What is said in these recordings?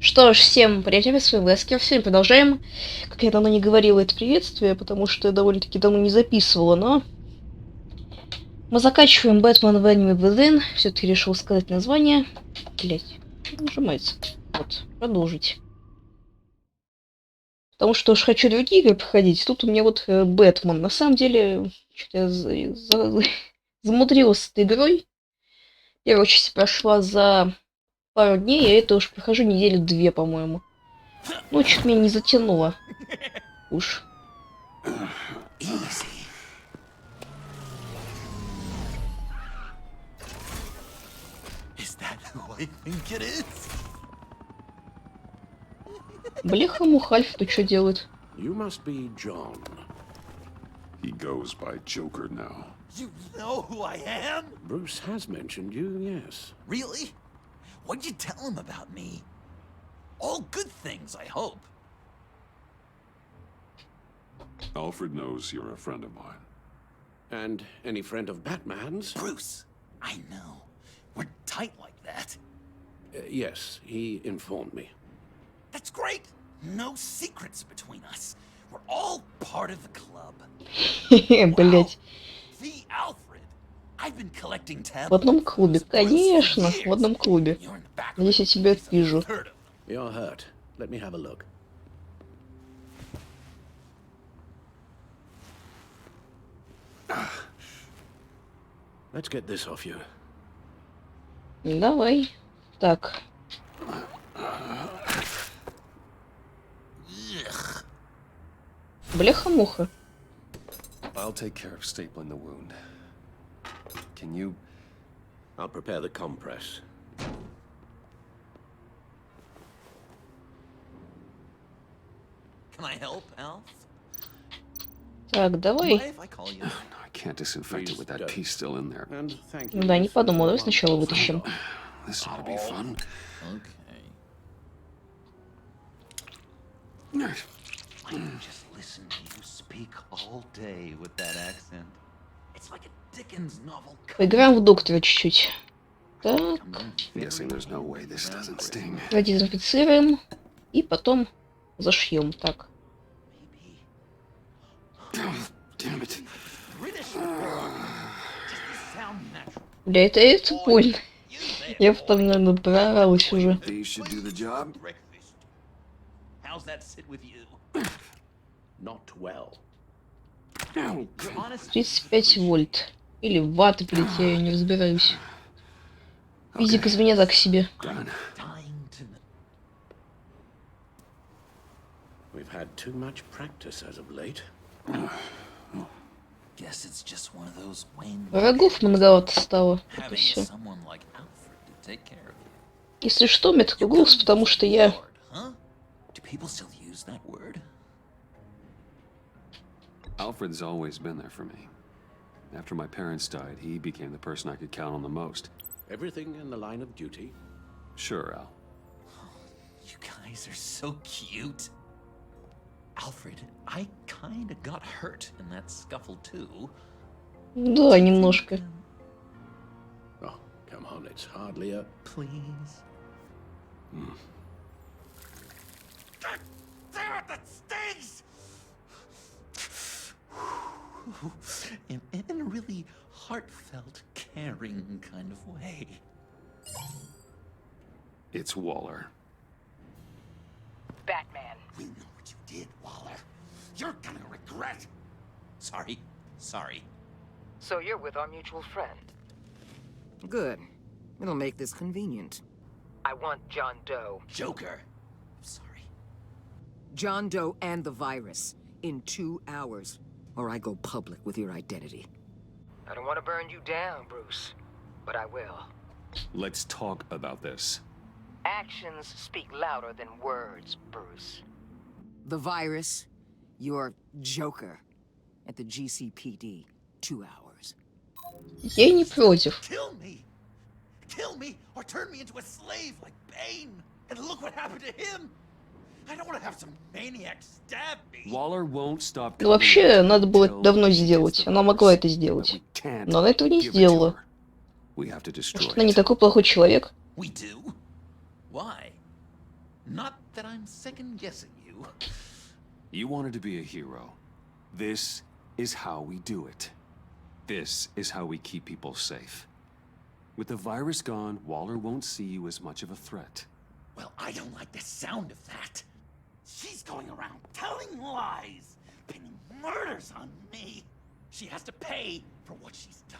Что ж, всем привет, с вами Лескер. Сегодня продолжаем. Как я давно не говорила это приветствие, потому что я довольно-таки давно не записывала, но... Мы заканчиваем Бэтмен в Anime Within. Все-таки решил сказать название. Блять, что нажимается? Вот, продолжить. Потому что уж хочу другие игры проходить. Тут у меня вот Бэтмен. На самом деле, что-то я замудрилась с этой игрой. Первая часть прошла за пару дней, а это уж прохожу неделю две, по-моему. Ну, чуть меня не затянуло. Уж. Блеха-муха, Альф тут что делает? You must be John. He goes by Joker now. You know who I am? Bruce has mentioned you, yes. Really? What'd you tell him about me? All good things, I hope. Alfred knows you're a friend of mine. And any friend of Batman's? Bruce, I know. We're tight like that. Yes, he informed me. That's great. No secrets between us. We're all part of the club. Блять. The Alfred. I've been collecting tabs. В одном клубе, конечно, в одном клубе. Надеюсь, я тебя вижу. You're hurt. Let me have a look. Let's get this off you. Давай. Так. Бляха-муха. I'll take care of stapling the wound. Can you... I'll prepare the compress. Can I help, Alf? Так, давай. Why if I call you? No, I can't disinfect it with that piece still in there. And thank you. Да, не подумал, давай сначала вытащим. This ought to be fun. Okay. I can just listen to you speak all day with that accent. It's like a Dickens novel. Поиграем в доктора чуть-чуть. Так. Guessing there's no way this doesn't sting. Продезинфицируем. И потом зашьем. Так. Damn it. British. Just sound natural. Бля, это больно. Я потом, наверное, прооралась уже. These should do the job. Breakfast. How's that sit with you? Not well. Ow. 35 вольт. Или ватт, блядь, я не разбираюсь. Физик из меня так себе. Done. Dying to know. We've had too much practice as of late. Guess it's just one of those Wayne. Врагов многовато стало. Это Having все. someone like Alfred to take care of you. Если что, у меня такой голос, потому что я... Lord, huh? Do people still use that word? Alfred's always been there for me. After my parents died, he became the person I could count on the most. Everything in the line of duty. Sure, Al. You guys are so cute. Alfred, I kinda got hurt in that scuffle too. Да, немножко. Oh, come on, it's hardly a... Please. God damn it, that stings! In a really heartfelt, caring kind of way. It's Waller. Batman. We know what you did, Waller. You're gonna regret. Sorry. So you're with our mutual friend. Good. It'll make this convenient. I want John Doe. Joker. Sorry. John Doe and the virus. In 2 hours. Or I go public with your identity. I don't want to burn you down, Bruce, but I will. Let's talk about this. Actions speak louder than words, Bruce. The virus, your Joker. At the GCPD. 2 hours. Я не против. Kill me! Kill me or turn me into a slave like Bane! And look what happened to him! I don't want to have some maniac stab me! Waller won't stop. Ну, вообще, надо было это давно сделать. Она могла это сделать. Но она этого не сделала. Может, она не такой плохой человек? We do? Why? Not that I'm second-guessing you. You wanted to be a hero. This is how we do it. This is how we keep people safe. With the virus gone, Waller won't see you as much of a threat. Well, I don't like the sound of that. She's going around telling lies, pinning murders on me. She has to pay for what she's done.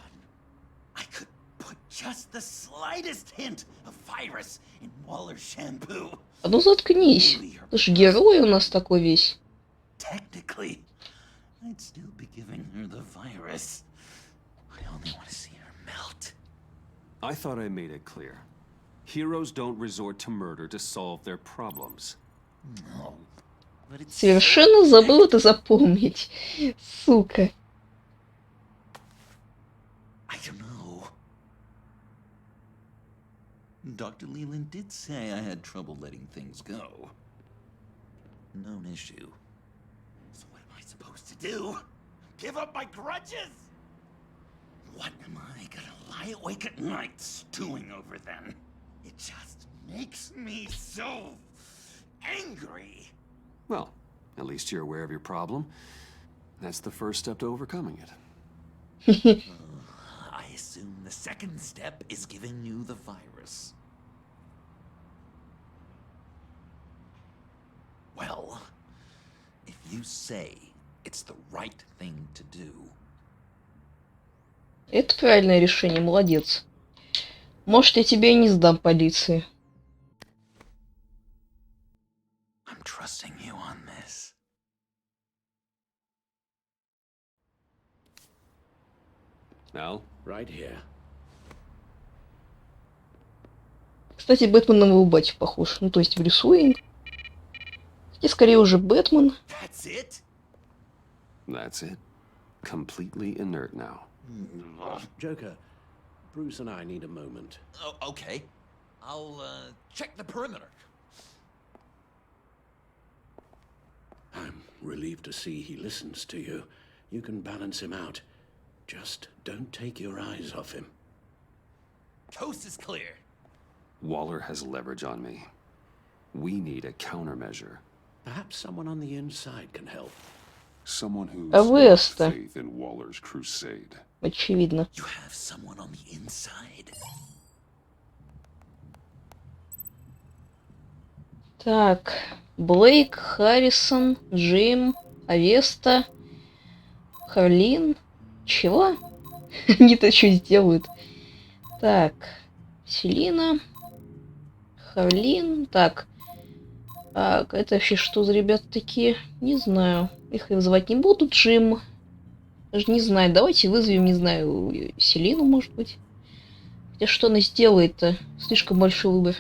I could put just the slightest hint of virus in Waller's shampoo. А ну заткнись. Ты ж герой у нас такой весь. Technically, I'd still be giving her the virus. I only want to see her melt. I thought I made it clear. Heroes don't resort to murder to solve their problems. No, but it's Совершенно забыл это запомнить. Сука. I don't know. Dr. Leland did say I had trouble letting things go. Known issue. So what am I supposed to do? Give up my grudges? What am I gonna lie awake at night stewing over then? It just makes me so angry. Well, at least you're aware of your problem. That's the first step to overcoming it. I assume the second step is giving you the virus. Well, if you say it's the right thing to do, Это правильное решение, молодец. Может, я тебя и не сдам полиции. I'm trusting you on this. Al? Right here. Кстати, Бэтмен на его батю похож. Ну, то есть в рисунке. И скорее уже Бэтмен. That's it? That's it. Completely inert now. Joker, Bruce and I need a moment. Oh, okay. I'll check the perimeter. I'm relieved to see he listens to you. You can balance him out. Just don't take your eyes off him. Coast is clear. Waller has leverage on me. We need a countermeasure. Perhaps someone on the inside can help. Someone who's А lost Веста? faith in Waller's crusade. Очевидно. You have someone on the inside. Так. Блейк, Харрисон, Джим, Авеста, Харлин. Чего? Они-то что сделают? Так. Селина. Харлин. Так. А это вообще что за ребята такие? Не знаю. Их вызывать не буду. Джим. Даже не знаю. Давайте вызовем, не знаю, Селину, может быть. Хотя что она сделает-то? Слишком большой выбор.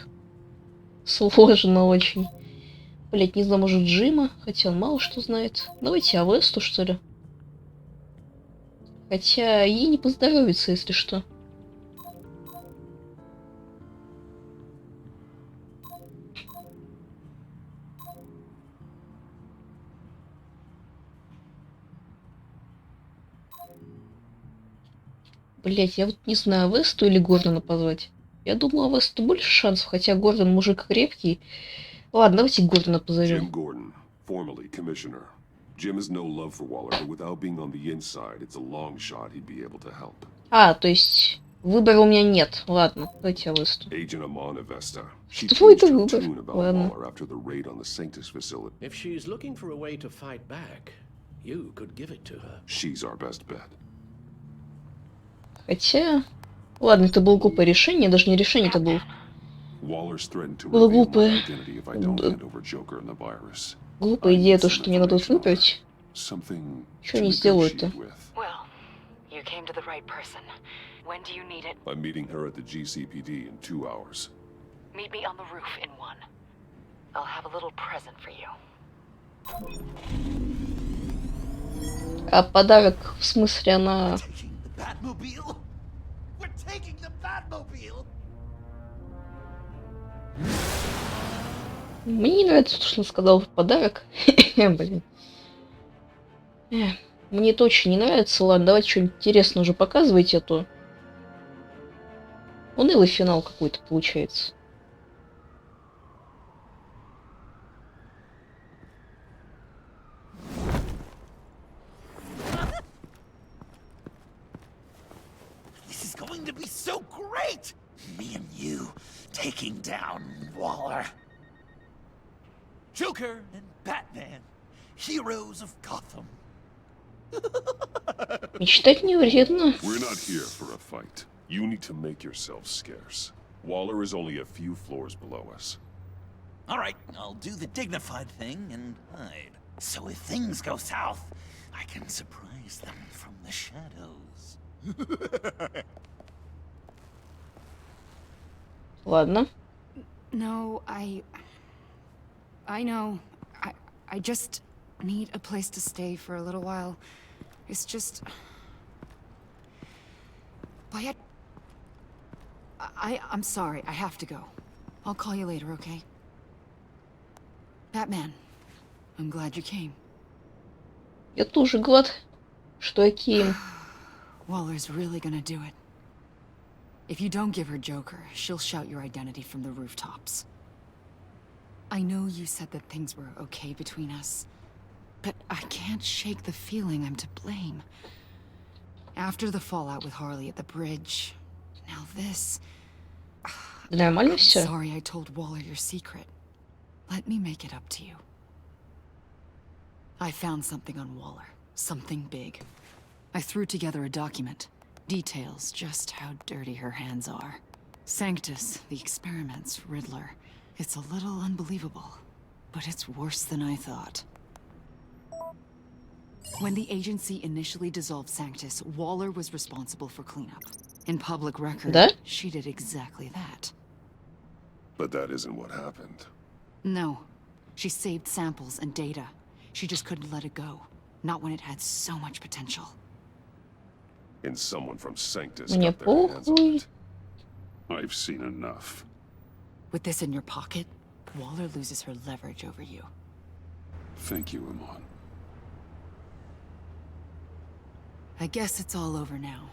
Сложно очень. Блять, не знаю, может Джима. Хотя он мало что знает. Давайте Авесту, что ли. Хотя ей не поздоровится, если что. Блять, я вот не знаю, Авесту или Гордона позвать. Я думала, Авесту больше шансов, хотя Гордон мужик крепкий. Ладно, давайте Гордона позовем. Jim Gordon, formerly commissioner. Jim has no love for Waller, but without being on the inside, it's a long shot he'd be able to help. А, то есть выбора у меня нет. Ладно, давайте Авесту. Agent Amon Avesta. She Что это changed her выбор? tune about Ладно. Waller after the raid on the Sanctus facility. If she's looking for a way to fight back, you could give it to her. She's our best bet. Хотя... Ладно, это было глупое решение, даже не решение, это было Waller's threatened to Было reveal my глупое. identity if I don't hand over Joker and the virus. глупая идея, то, что мне надо тут выбрать. Something Что to они сделают-то? negotiate with. Well, you came to the right person. When do you need it? I'm meeting her at the GCPD in 2 hours. Meet me on the roof in 1. I'll have a little present for you. А подарок, в смысле, она... Taking the Batmobile? We're taking the Batmobile! Мне не нравится то, что он сказал в подарок. Блин. Мне это очень не нравится. Ладно, давайте что-нибудь интересное уже показывайте, а то... Унылый финал какой-то получается. to be so great! Me and you taking down Waller. Joker and Batman, heroes of Gotham. Мечтать не вредно. We're not here for a fight. You need to make yourself scarce. Waller is only a few floors below us. All right, I'll do the dignified thing and hide. So if things go south, I can surprise them from the shadows. Ладно. No, I know. I just need a place to stay for a little while. It's just... Wyatt... I'm sorry, I have to go. I'll call you later, okay? Batman, I'm glad you came. Я тоже глад, что я Ким. Waller's really gonna do it. If you don't give her Joker, she'll shout your identity from the rooftops. I know you said that things were okay between us, but I can't shake the feeling I'm to blame. After the fallout with Harley at the bridge, now this... Нормально I'm все? sorry I told Waller your secret. Let me make it up to you. I found something on Waller. Something big. I threw together a document. Details just how dirty her hands are. Sanctus, the experiments, Riddler. It's a little unbelievable, but it's worse than I thought. When the agency initially dissolved Sanctus, Waller was responsible for cleanup. In public record, Да? she did exactly that. But that isn't what happened. No. She saved samples and data. She just couldn't let it go. Not when it had so much potential. And someone from Sanctus Мне got their hands on похуй. it. I've seen enough. With this in your pocket, Waller loses her leverage over you. Thank you, Amon. I guess it's all over now.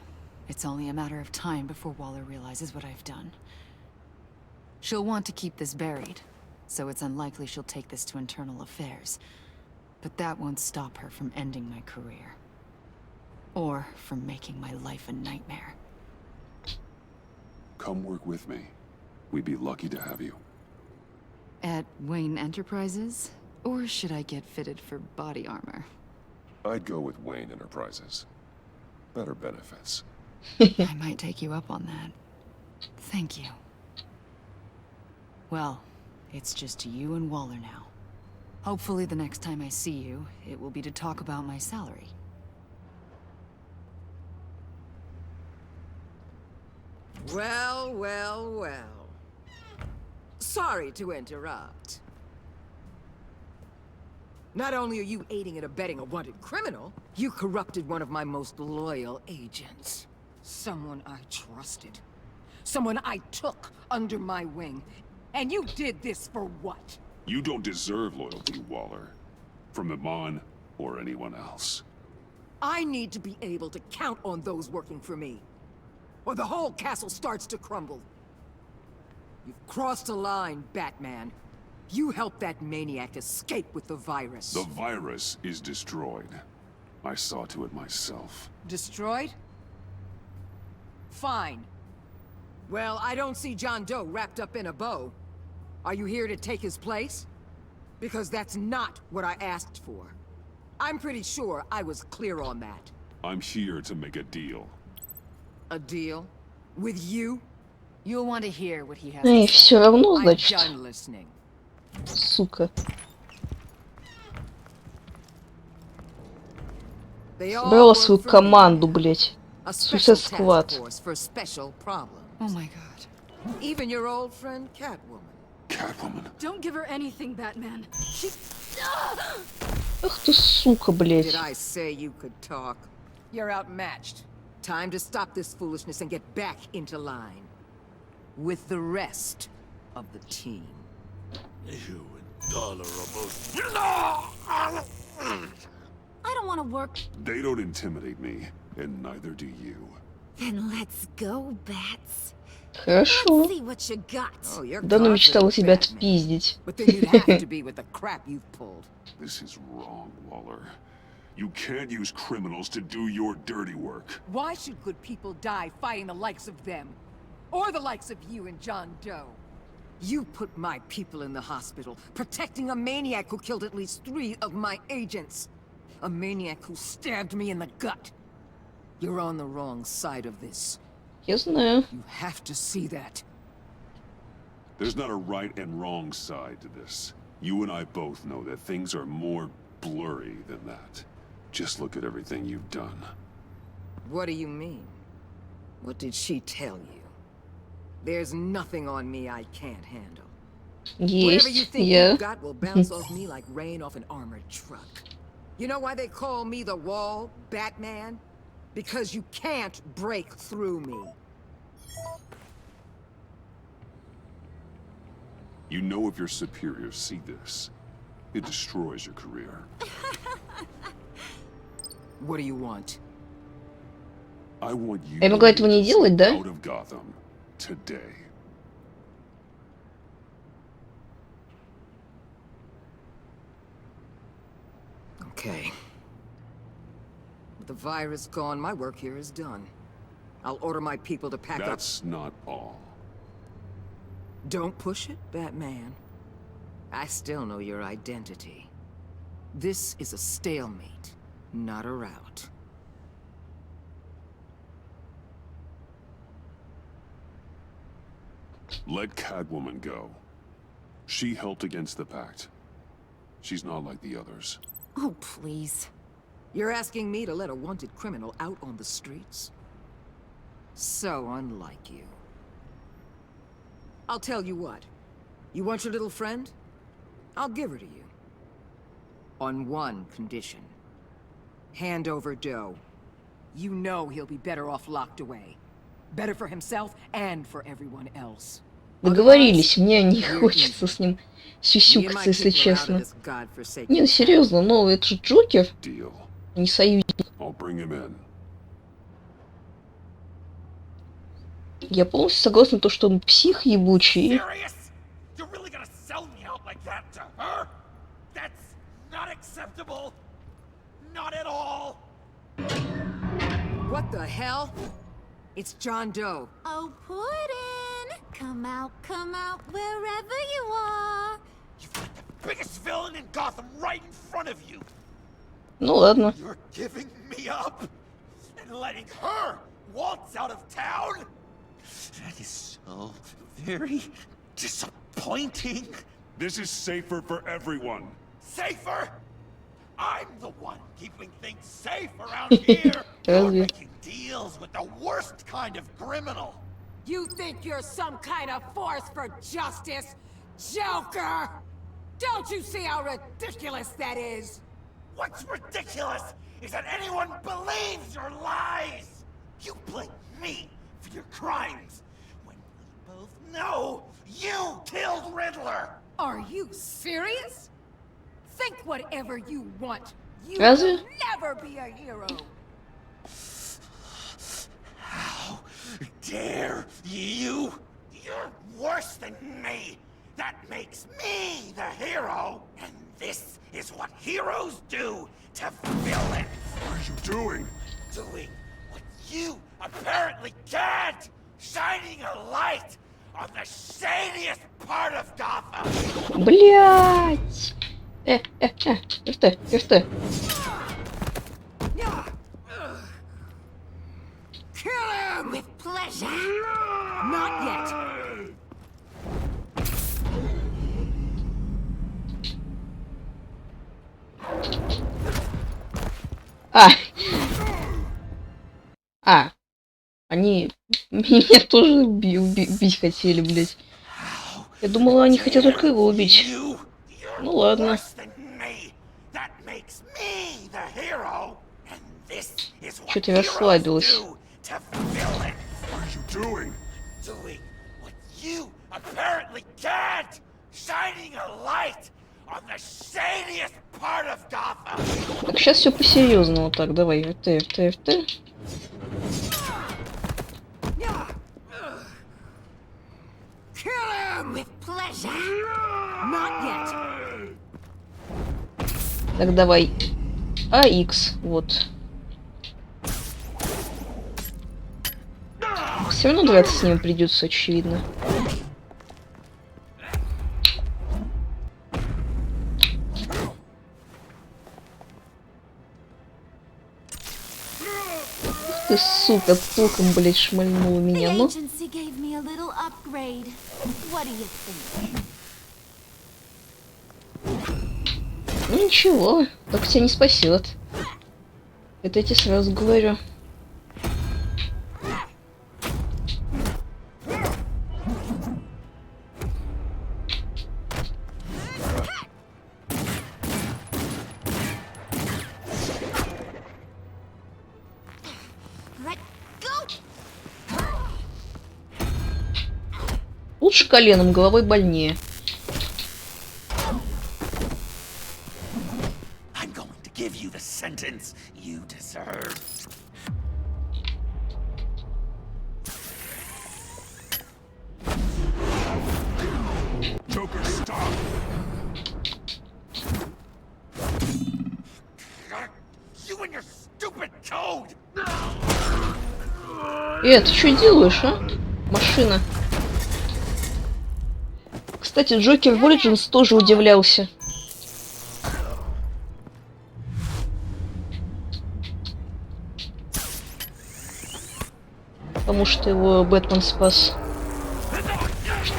It's only a matter of time before Waller realizes what I've done. She'll want to keep this buried, so it's unlikely she'll take this to internal affairs. But that won't stop her from ending my career. Or from making my life a nightmare. Come work with me. We'd be lucky to have you. At Wayne Enterprises? Or should I get fitted for body armor? I'd go with Wayne Enterprises. Better benefits. I might take you up on that. Thank you. Well, it's just you and Waller now. Hopefully the next time I see you, it will be to talk about my salary. Well, well, well. Sorry to interrupt. Not only are you aiding and abetting a wanted criminal, you corrupted one of my most loyal agents. Someone I trusted. Someone I took under my wing. And you did this for what? You don't deserve loyalty, Waller. From Amon or anyone else. I need to be able to count on those working for me. Or the whole castle starts to crumble. You've crossed a line, Batman. You helped that maniac escape with the virus. The virus is destroyed. I saw to it myself. Destroyed? Fine. Well, I don't see John Doe wrapped up in a bow. Are you here to take his place? Because that's not what I asked for. I'm pretty sure I was clear on that. I'm here to make a deal. A deal? With you? You'll want to hear what he has Эй, to say. все равно, I'm значит. done listening. Сука. They all Собрала work свою for me. команду, блять. A Suicide special Squad. task force for special problems. Oh my god. Even your old friend Catwoman. Catwoman. Don't give her anything, Batman. She... Ах ты сука, Did блять. I say you could talk? You're outmatched. Time to stop this foolishness and get back into line. With the rest of the team. You and Dollar are both... I don't want to work. They don't intimidate me, and neither do you. Then let's go, Bats. Хорошо. See what you got. Oh, you're Давно мечтала confident, тебя Batman. отпиздить. But then you'd have to be with the crap you've pulled. This is wrong, Waller. You can't use criminals to do your dirty work. Why should good people die fighting the likes of them? Or the likes of you and John Doe? You put my people in the hospital, protecting a maniac who killed at least 3 of my agents. A maniac who stabbed me in the gut. You're on the wrong side of this. Я знаю. You have to see that. There's not a right and wrong side to this. You and I both know that things are more blurry than that. Just look at everything you've done. What do you mean? What did she tell you? There's nothing on me I can't handle. Whatever you Есть, think я. you've got will bounce off me like rain off an armored truck. You know why they call me the Wall, Batman? Because you can't break through me. You know if your superiors see this, it destroys your career. What do you want? I want you Я могла этого не делать, да? out of Gotham today. Okay. With the virus gone, my work here is done. I'll order my people to pack up. That's not all. Don't push it, Batman. I still know your identity. This is a stalemate, not a rout. Let Catwoman go. She helped against the Pact. She's not like the others. Oh, please. You're asking me to let a wanted criminal out on the streets? So unlike you. I'll tell you what. You want your little friend? I'll give her to you. On one condition. Hand over Doe. You know he'll be better off locked away. Better for himself and for everyone else. Договорились, мне не хочется с ним сюсюкаться, если честно. Не, ну серьезно, но это же Джокер, Deal. не союзник. I'll bring him in. Я полностью согласна, то, что он псих ебучий. Serious? You're really gonna sell me out like that to her? That's not acceptable. Not at all. What the hell? It's John Doe. Oh, Puddin'! Come out, wherever you are. You've got the biggest villain in Gotham right in front of you. Ну ладно. You're giving me up and letting her waltz out of town? That is so very disappointing. This is safer for everyone. Safer? I'm the one keeping things safe around here. You're Разве? making deals with the worst kind of criminal. You think you're some kind of force for justice, Joker? Don't you see how ridiculous that is? What's ridiculous is that anyone believes your lies. You blame me for your crimes when we both know you killed Riddler. Are you serious? Think whatever you want. You Разве? will never be a hero. How dare you? You're worse than me. That makes me the hero. And this is what heroes do to villains. What are you doing? Doing what you apparently can't. Shining a light on the shadiest part of Gotham. Блять! Что? Kill him! With pleasure. Not yet. Они меня тоже убить хотели, блять. Я думала, они хотят только его убить. You, Ну you're ладно. worse than me. That makes me the hero. And this is what Чё-то я heroes расслабилась. do to villains. What are you doing? Doing what you apparently can't. Shining a light on the shadiest part of Gotham. Так, сейчас все по-серьезному. Так, давай, РТ. Kill him! With pleasure. Not yet. Так, давай. АХ, вот. Все равно драться с ним придется, очевидно. Ты, сука, током, блядь, шмальнула меня, ну. Ну ничего, так тебя не спасет. Это я тебе сразу говорю. Лучше коленом, головой больнее. I'm going to give you the sentence you deserve. Joker, stop! You and your stupid code! Ты что делаешь, а? Машина. Кстати, Джокер в Origins тоже удивлялся. Потому что его Бэтмен спас.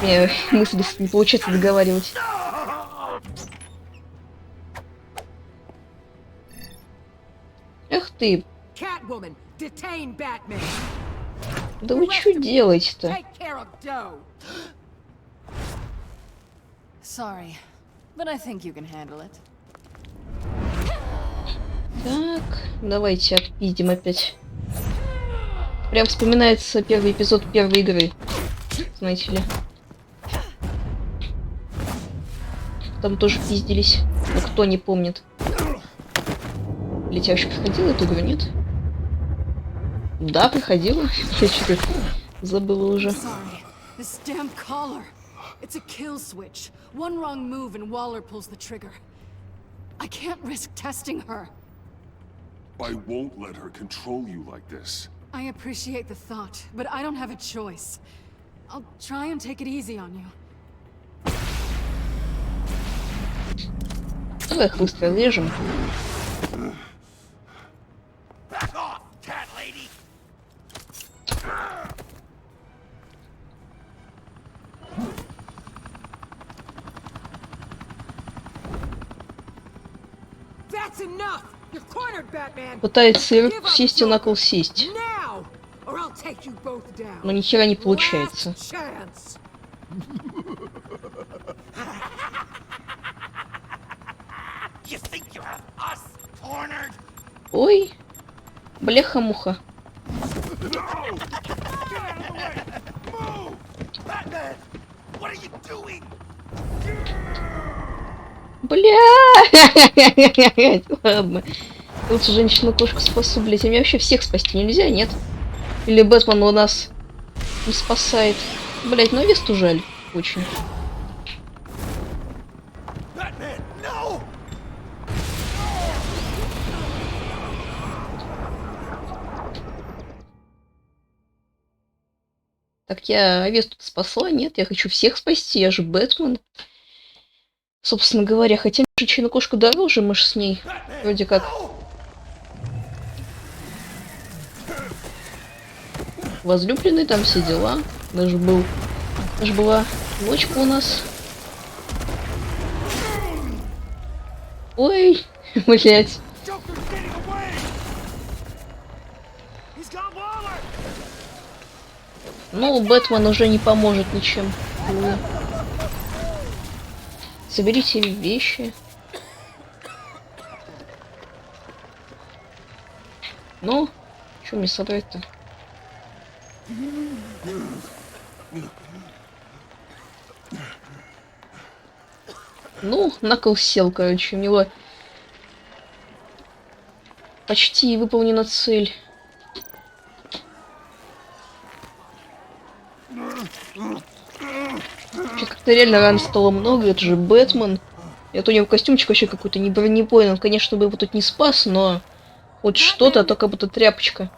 Мне мысли не получается договаривать. Эх ты. Да вы что делаете-то? Sorry, but I think you can handle it. Так, давайте отпиздим опять. Прям вспоминается первый эпизод первой игры. Знаете ли. Там тоже пиздились. Но кто не помнит. Блять, я вообще проходила эту игру, нет? Да, проходила. Я что-то забыла уже. This damn collar. It's a kill switch. One wrong move and Waller pulls the trigger. I can't risk testing her. I won't let her control you like this. I appreciate the thought, but I don't have a choice. I'll try and take it easy on you. Давай их быстро режем. Back off, cat lady! That's enough! You're cornered, Batman! Пытается сесть и на кол сесть. Now, or I'll take you both down. Но ни хера не получается. Last chance. You think you have us cornered? Ой, бляха-муха. Batman! What are you doing? Бля! Ладно. Лучше женщину-кошку спасу, блять. А мне вообще всех спасти нельзя, нет? Или Бэтмен у нас не спасает. Блять, ну Весту жаль. Очень. Batman, no! Так я Весту спасла? Нет, я хочу всех спасти. Я же Бэтмен. Собственно говоря, хотя женщину-кошку дороже, мы же с ней вроде как возлюбленный, там все дела. Даже была ночка у нас. Ой, блять. Ну, Бэтмен уже не поможет ничем. Соберите вещи. Ну, что мне собрать-то? Ну, Накл сел, короче, у него почти выполнена цель. Как-то реально ран стало много, это же Бэтмен. Это у него костюмчик вообще какой-то не бронебойный. Он, конечно, бы его тут не спас, но хоть что-то, а то как будто тряпочка.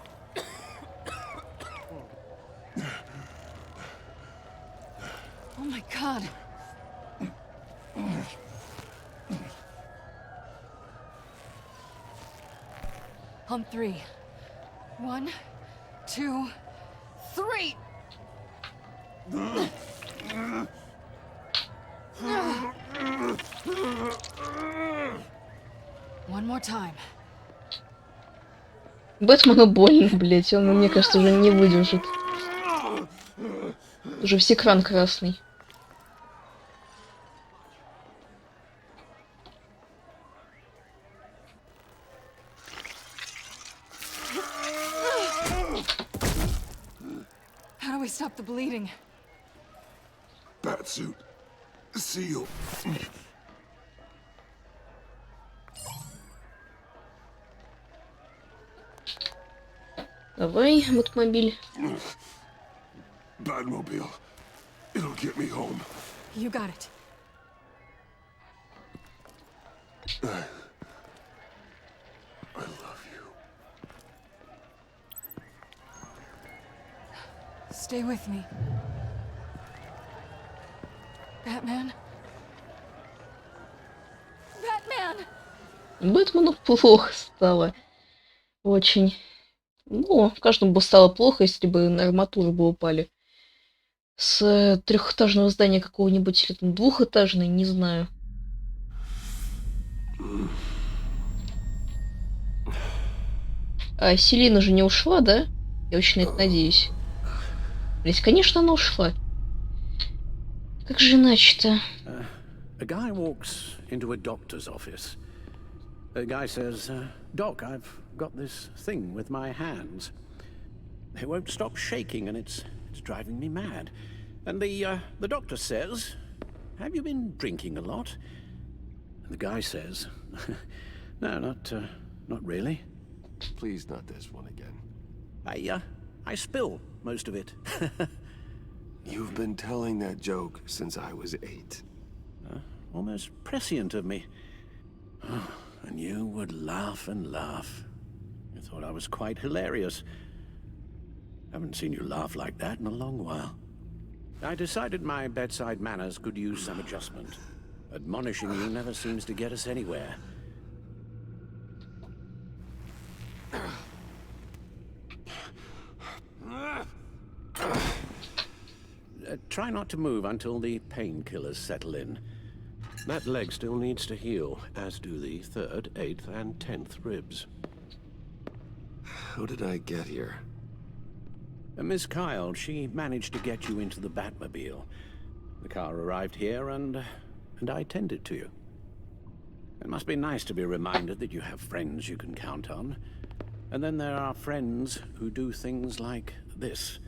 Oh my god. On 3. 1, 2, 3. One more time. Бэтмену больно, блять. Он, мне кажется, уже не выдержит. Уже весь экран красный. How do we stop the bleeding? Batsuit. Seal. Давай, Батмобиль. Batmobile. It'll get me home. You got it. I love you. Stay with me. Batman? Batman! Бэтмену плохо стало. Очень. Ну, каждому бы стало плохо, если бы на арматуру бы упали. С трехэтажного здания какого-нибудь, или там двухэтажный, не знаю. А Селина же не ушла, да? Я очень на это надеюсь. Блять, конечно, она ушла. Как же иначе-то? A guy walks into a doctor's office. The guy says, Doc, I've got this thing with my hands. They won't stop shaking and it's driving me mad. And the doctor says, have you been drinking a lot? And the guy says, no, not really. Please, not this one again. I spill most of it. You've been telling that joke since I was 8. Almost prescient of me. And you would laugh and laugh. You thought I was quite hilarious. Haven't seen you laugh like that in a long while. I decided my bedside manners could use some adjustment. Admonishing you never seems to get us anywhere. Try not to move until the painkillers settle in. That leg still needs to heal, as do the 3rd, 8th, and 10th ribs. How did I get here? Miss Kyle, she managed to get you into the Batmobile. The car arrived here, and I tended to you. It must be nice to be reminded that you have friends you can count on. And then there are friends who do things like this.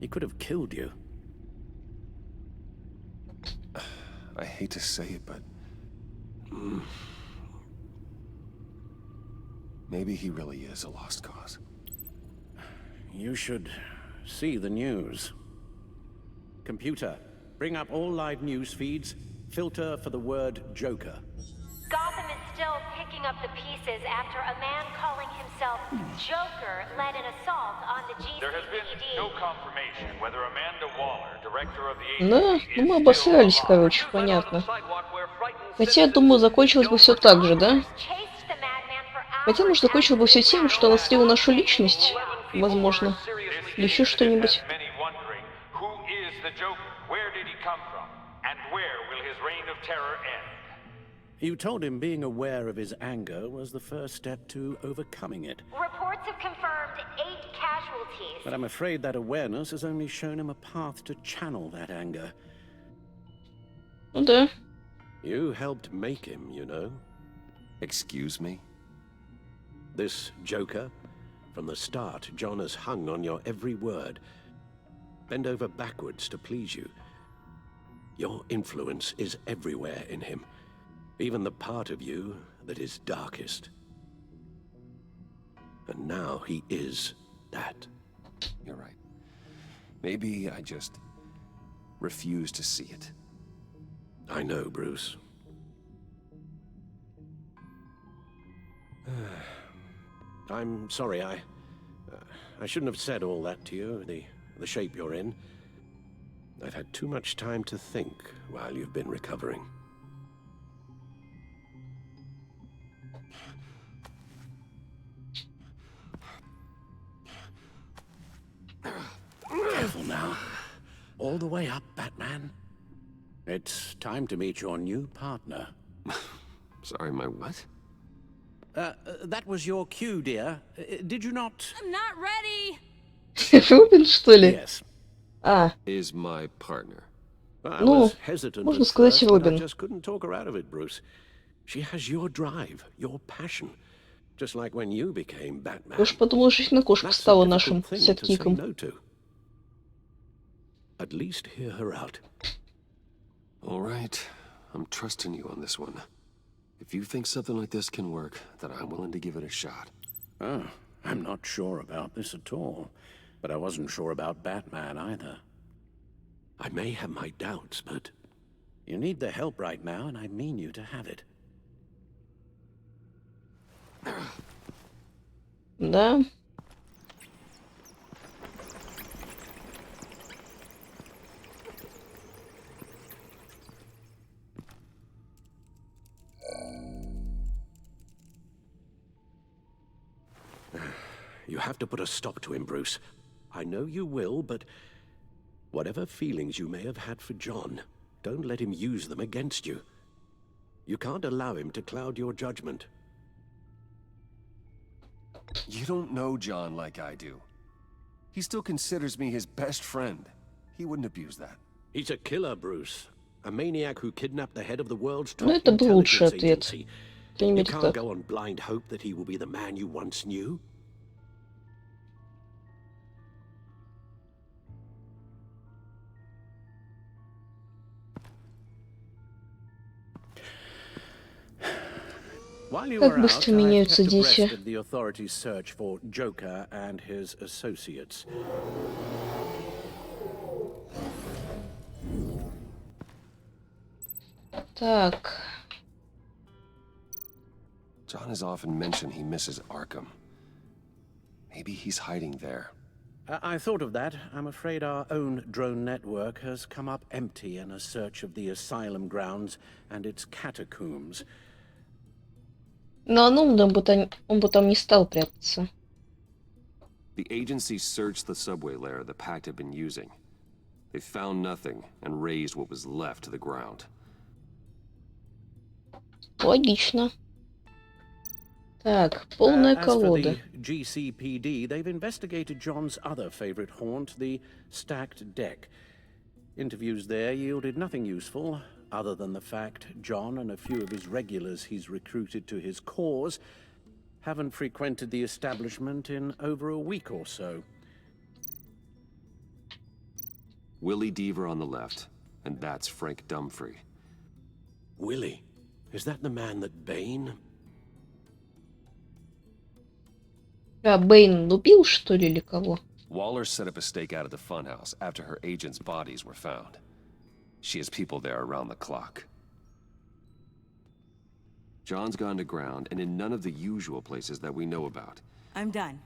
He could have killed you. I hate to say it, but... maybe he really is a lost cause. You should see the news. Computer, bring up all live news feeds. Filter for the word Joker. Gotham is still picking up the pieces after a man calling himself Joker led an assault on the GCPD. There has been no confirmation whether Amanda Waller, director of the Да, agency, ну мы is обосрались, still alive. короче, понятно. Хотя, я думаю, закончилось бы все так же, да? Хотя, может, закончилось бы все тем, что она слила нашу личность, возможно. Или еще что-нибудь. Who is the Joker? Where did he come from? And where will his reign of terror end? You told him being aware of his anger was the first step to overcoming it. Reports have confirmed 8 casualties. But I'm afraid that awareness has only shown him a path to channel that anger. Ну да. You helped make him, you know. Excuse me? This Joker, from the start, John has hung on your every word. Bend over backwards to please you. Your influence is everywhere in him. Even the part of you that is darkest. And now he is that. You're right. Maybe I just refuse to see it. I know, Bruce. I'm sorry, I shouldn't have said all that to you, the shape you're in. I've had too much time to think while you've been recovering. Careful now. All the way up, Batman. It's time to meet your new partner. Sorry, my what? That was your cue, dear. Did you not? I'm not ready. Рубин, что ли? Yes. А, Is my partner. I Ну, was hesitant можно at сказать, first, but I Робин. just couldn't talk her out of it, Bruce. She has your drive, your passion. Just like when you became Batman. Я уж подумала, жизнь на кошку That's a стала difficult нашим thing to say садкиком. no to. At least hear her out. All right. I'm trusting you on this one. If you think something like this can work, then I'm willing to give it a shot. Oh, I'm not sure about this at all. But I wasn't sure about Batman either. I may have my doubts, but you need the help right now, and I mean you to have it. Да. You have to put a stop to him, Bruce. I know you will, but whatever feelings you may have had for John, don't let him use them against you. You can't allow him to cloud your judgment. You don't know John like I do. He still considers me his best friend. He wouldn't abuse that. He's a killer, Bruce. A maniac who kidnapped the head of the world's top Ну, это был лучший intelligence ответ. agency. You Примите can't так. go on blind hope that he will be the man you once knew. While you Как were out, быстро I've меняются kept abreast дети. of the authorities' search for Joker and his associates. Так. John has often mentioned he misses Arkham. Maybe he's hiding there. I thought of that. I'm afraid our own drone network has come up empty in a search of the asylum grounds and its catacombs. Но он бы там не стал прятаться. The agency searched the subway lair the Pact had been using. They found nothing and razed what was left to the ground. Логично. Так, полная As for колода. the GCPD, they've investigated John's other favorite haunt, the stacked deck. Interviews there yielded nothing useful, other than the fact John and a few of his regulars he's recruited to his cause haven't frequented the establishment in over a week or so. Willie Deaver on the left, and that's Frank Dumfrey. Willie? Is that the man that Bane? А, Бэйн убил, что ли, или кого? Waller set up a stakeout at the funhouse after her agents' bodies were found. She has people there around the clock. John's gone to ground and in none of the usual places that we know about. I'm done.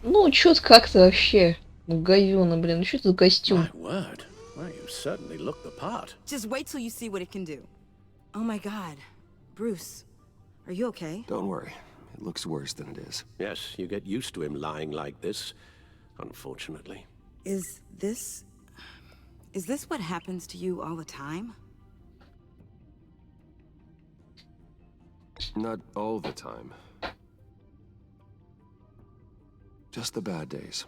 Ну, чё-то как-то вообще. Говёно, блин. Ну, что это за костюм? My word. Well, you certainly look the part. Just wait till you see what it can do. Oh my god. Bruce, are you okay? Don't worry. It looks worse than it is. Yes, you get used to him lying like this, unfortunately. Is this what happens to you all the time? Not all the time. Just the bad days.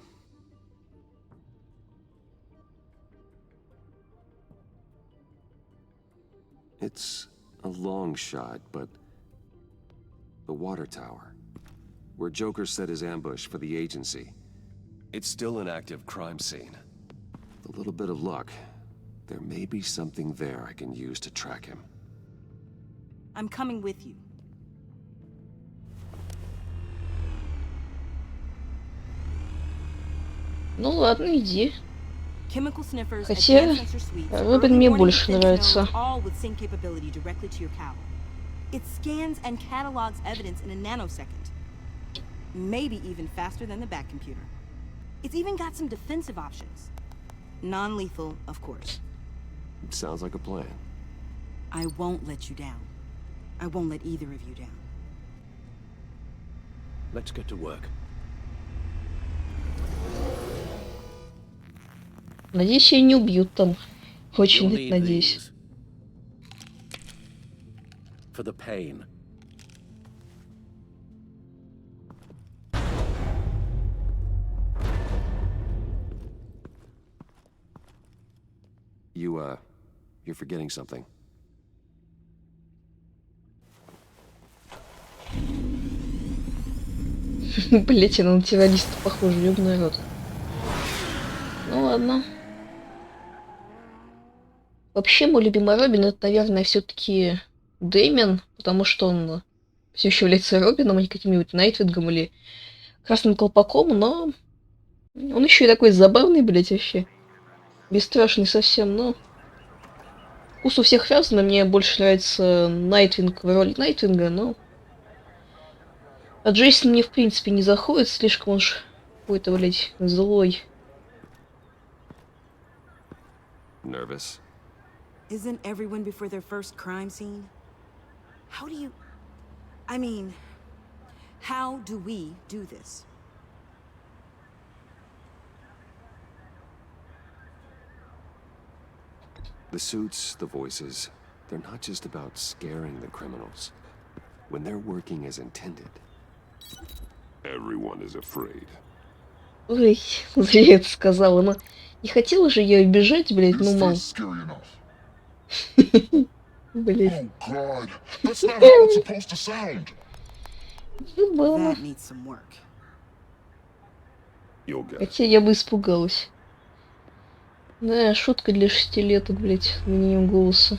It's a long shot, but the water tower, where Joker set his ambush for the agency, it's still an active crime scene. With a little bit of luck, there may be something there I can use to track him. I'm coming with you. Ну ладно, иди. Chemical sniffers, Хотя advanced sensor suites, Робин early мне warning больше defense нравится. nodes, all with sync capability directly to your cowl. It scans and catalogs evidence in a nanosecond. Maybe even faster than the back computer. It's even got some defensive options. Non-lethal, of course. Sounds like a plan. I won't let you down. I won't let either of you down. Let's get to work. Надеюсь, ее не убьют там. Очень You'll need надеюсь. these. For the pain. You're forgetting something. Блять, она на террориста похожа, ёбаный рот. Ну ладно. Вообще, мой любимый Робин, это, наверное, все-таки Дэмиан, потому что он все еще является Робином, а не каким-нибудь Найтвингом или Красным Колпаком, но он еще и такой забавный, блять, вообще. Бесстрашный совсем, но... Вкус у всех разный, мне больше нравится Найтвинг в роли Найтвинга, но... А Джейсон мне, в принципе, не заходит, слишком уж какой-то, блять, злой. Nervous? Isn't everyone before their first crime scene? How do you... I mean, how do we do this? The suits, the voices, they're not just about scaring the criminals. When they're working as intended. Everyone is afraid. Ой, зря я это сказала, но не хотела же я обижать, блять, ну мол. Блять. Забавно. Хотя я бы испугалась. Да, шутка для 6-леток, блять, минимум голоса.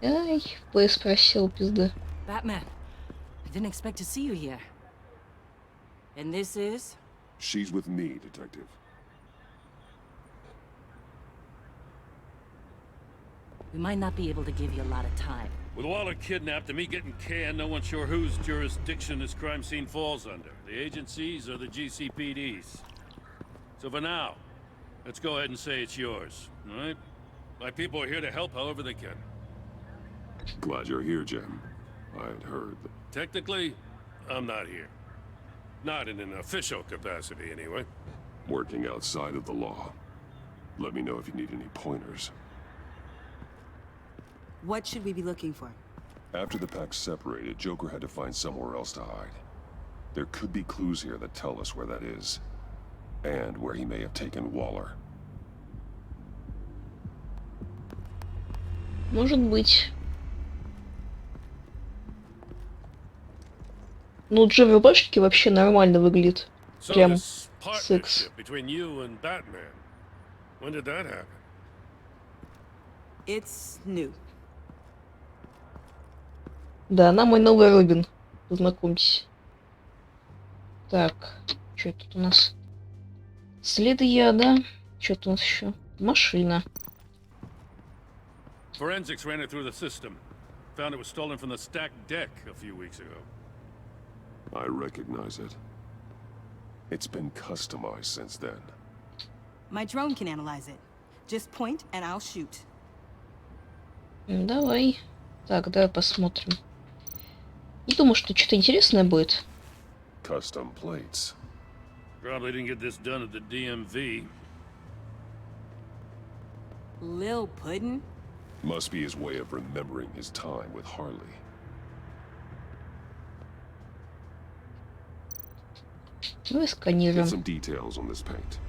Ай, ПС просел, пизда. Batman, I didn't expect to see you here. And this is? She's with me, Detective. We might not be able to give you a lot of time. With Waller kidnapped and me getting canned, no one's sure whose jurisdiction this crime scene falls under. The agencies or the GCPD's. So for now, let's go ahead and say it's yours, all right? My people are here to help however they can. Glad you're here, Jim. I had heard that... Technically, I'm not here. Not in an official capacity, anyway. Working outside of the law. Let me know if you need any pointers. What should we be looking for? After the pack separated, Joker had to find somewhere else to hide. There could be clues here that tell us where that is. And where he may have taken Waller. Может быть. Ну, Джо в рубашке вообще нормально выглядит. Прям секс. Between you and Batman. When did that happen? It's new. Да, она мой новый Робин. Познакомьтесь. Так, что тут у нас? Следы яда. Что тут у нас еще? Машина. Forensics ran it through the system. Found it was stolen from the stacked deck a few weeks ago. I recognize it. It's been customized since then. My drone can analyze it. Just point and I'll shoot. Давай. Так, давай посмотрим. Не думаю, что что-то интересное будет. Custom plates. Probably didn't get this done at the DMV. Lil Puddin'? Must be his way of remembering his time with Harley. Давай сканируем. Get some details on this paint.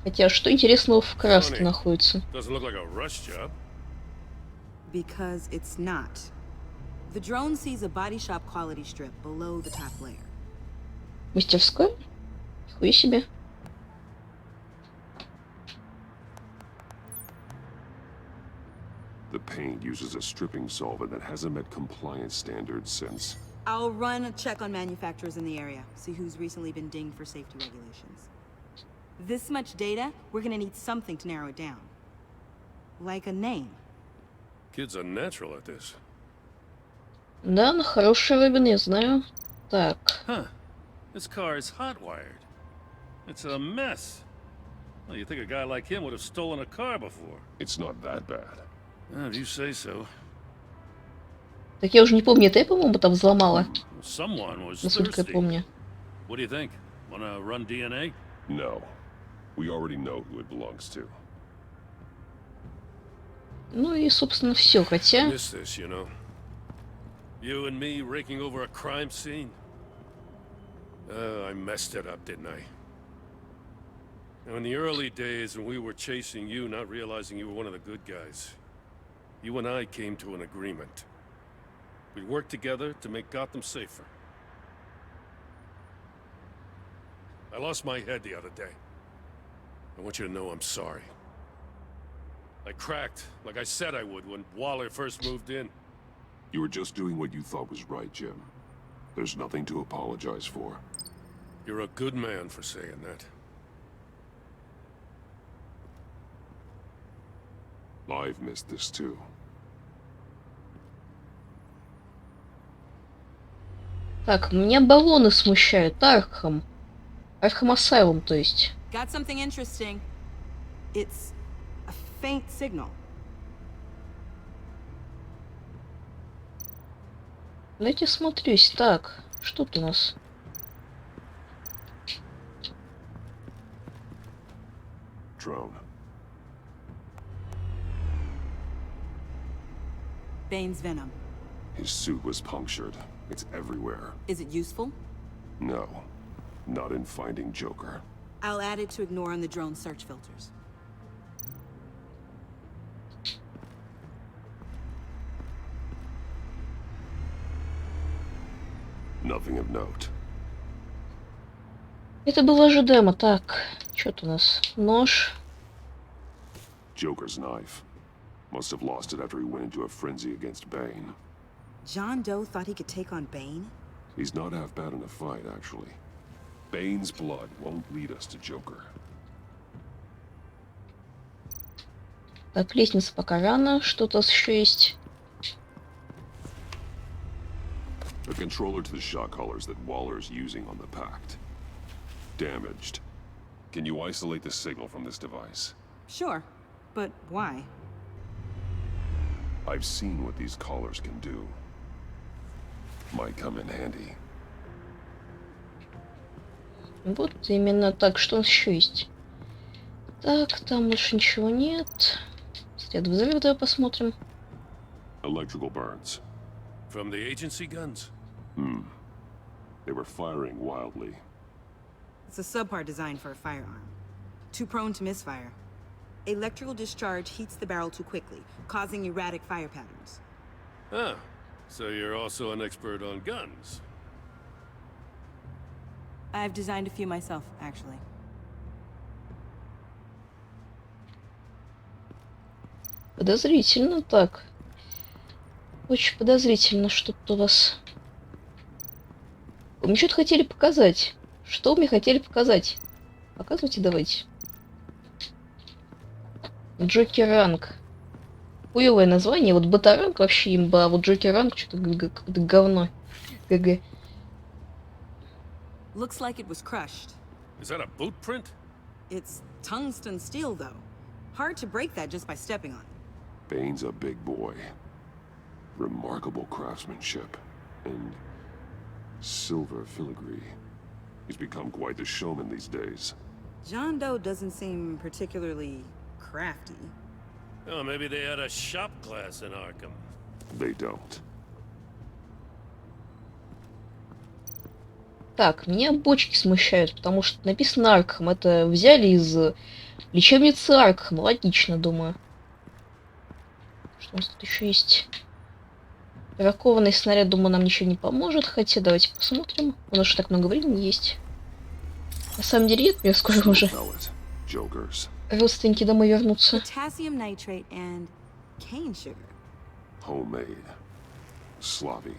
Хотя, что интересного в краске находится? Doesn't look like a rush job. Because it's not. The drone sees a body shop quality strip below the top layer. Мастерская? Нихуя себе. The paint uses a stripping solvent that hasn't met compliance standards since... I'll run a check on manufacturers in the area, see who's recently been dinged for safety regulations. This much data, we're gonna need something to narrow it down. Like a name. Kids are natural at this. Да, на хороший Робин, я знаю. Так. Huh. This car is hot-wired. It's a mess. Well, you think a guy like him would have stolen a car before? It's not that bad. If you say so. Так я уже не помню, это я, по-моему, там взломала. Someone was Насколько я thirsty. помню. What do you think? Wanna run DNA? No. We already know who it belongs to. Ну и, собственно, все, хотя... Miss this, you know. You and me raking over a crime scene. I messed it up, didn't I? Now, in the early days when we were chasing you, not realizing you were one of the good guys, you and I came to an agreement. We'd work together to make Gotham safer. I lost my head the other day. I want you to know I'm sorry. I cracked, like I said I would when Waller first moved in. You were just doing what you thought was right, Jim. There's nothing to apologize for. You're a good man for saying that. I've missed this too. Так, меня баллоны смущают. Арkham. Arkham Asylum, то есть. Got something interesting. It's a faint signal. Дайте смотрюсь. Так, что тут у нас? Drone. Bane's venom. His suit was punctured. It's everywhere. Is it useful? No. Not in finding Joker. I'll add it to ignore on the drone search filters. Nothing of note. Это было ожидаемо. Так, что тут у нас? Нож. Joker's knife. Must have lost it after he went into a frenzy against Bane. John Doe thought he could take on Bane? He's not half bad in a fight, actually. Bane's blood won't lead us to Joker. Так, лестница пока рано. Что-то еще есть. A controller to the shot collars that Waller's using on the Pact. Damaged. Can you isolate the signal from this device? Sure, but why? I've seen what these collars can do. Might come in handy. Вот именно так. Что у нас еще есть? Так, там больше ничего нет. След взрыва, давай посмотрим. Electrical burns. From the agency guns? They were firing wildly. It's a subpart designed for a firearm. Too prone to misfire. Electrical discharge heats the barrel too quickly, causing erratic fire patterns. Ah, so you're also an expert on guns. I've designed a few myself, actually. Подозрительно так. Очень подозрительно, что тут у вас. Вы мне что-то хотели показать. Что вы мне хотели показать? Показывайте давайте. Джокеранг. Хуёвое название. Вот Батаранг вообще имба, а вот Джокеранг что-то какое-то говно. ГГ. Looks like it was crushed. Is that a boot print? It's tungsten steel, though. Hard to break that just by stepping on it. Bane's a big boy. Remarkable craftsmanship. And silver filigree. He's become quite the showman these days. John Doe doesn't seem particularly crafty. Oh, maybe they had a shop class in Arkham. They don't. Так, меня бочки смущают, потому что написано Аркхам. Это взяли из лечебницы Аркхам. Логично, думаю. Что у нас тут еще есть? Бракованный снаряд, думаю, нам ничего не поможет. Хотя давайте посмотрим. У нас же так много времени есть. На самом деле нет, мне скоро уже родственники домой вернутся. Potassium nitrate and cane sugar. Homemade. Sloppy.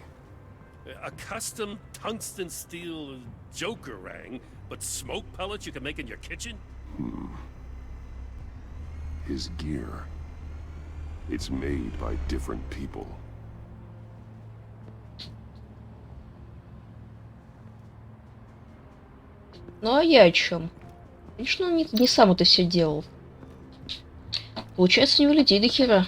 A custom tungsten steel Joker ring, but smoke pellets you can make in your kitchen? His gear. It's made by different people. Ну а я о чем? Конечно, он не сам это все делал. Получается, у него людей до хера.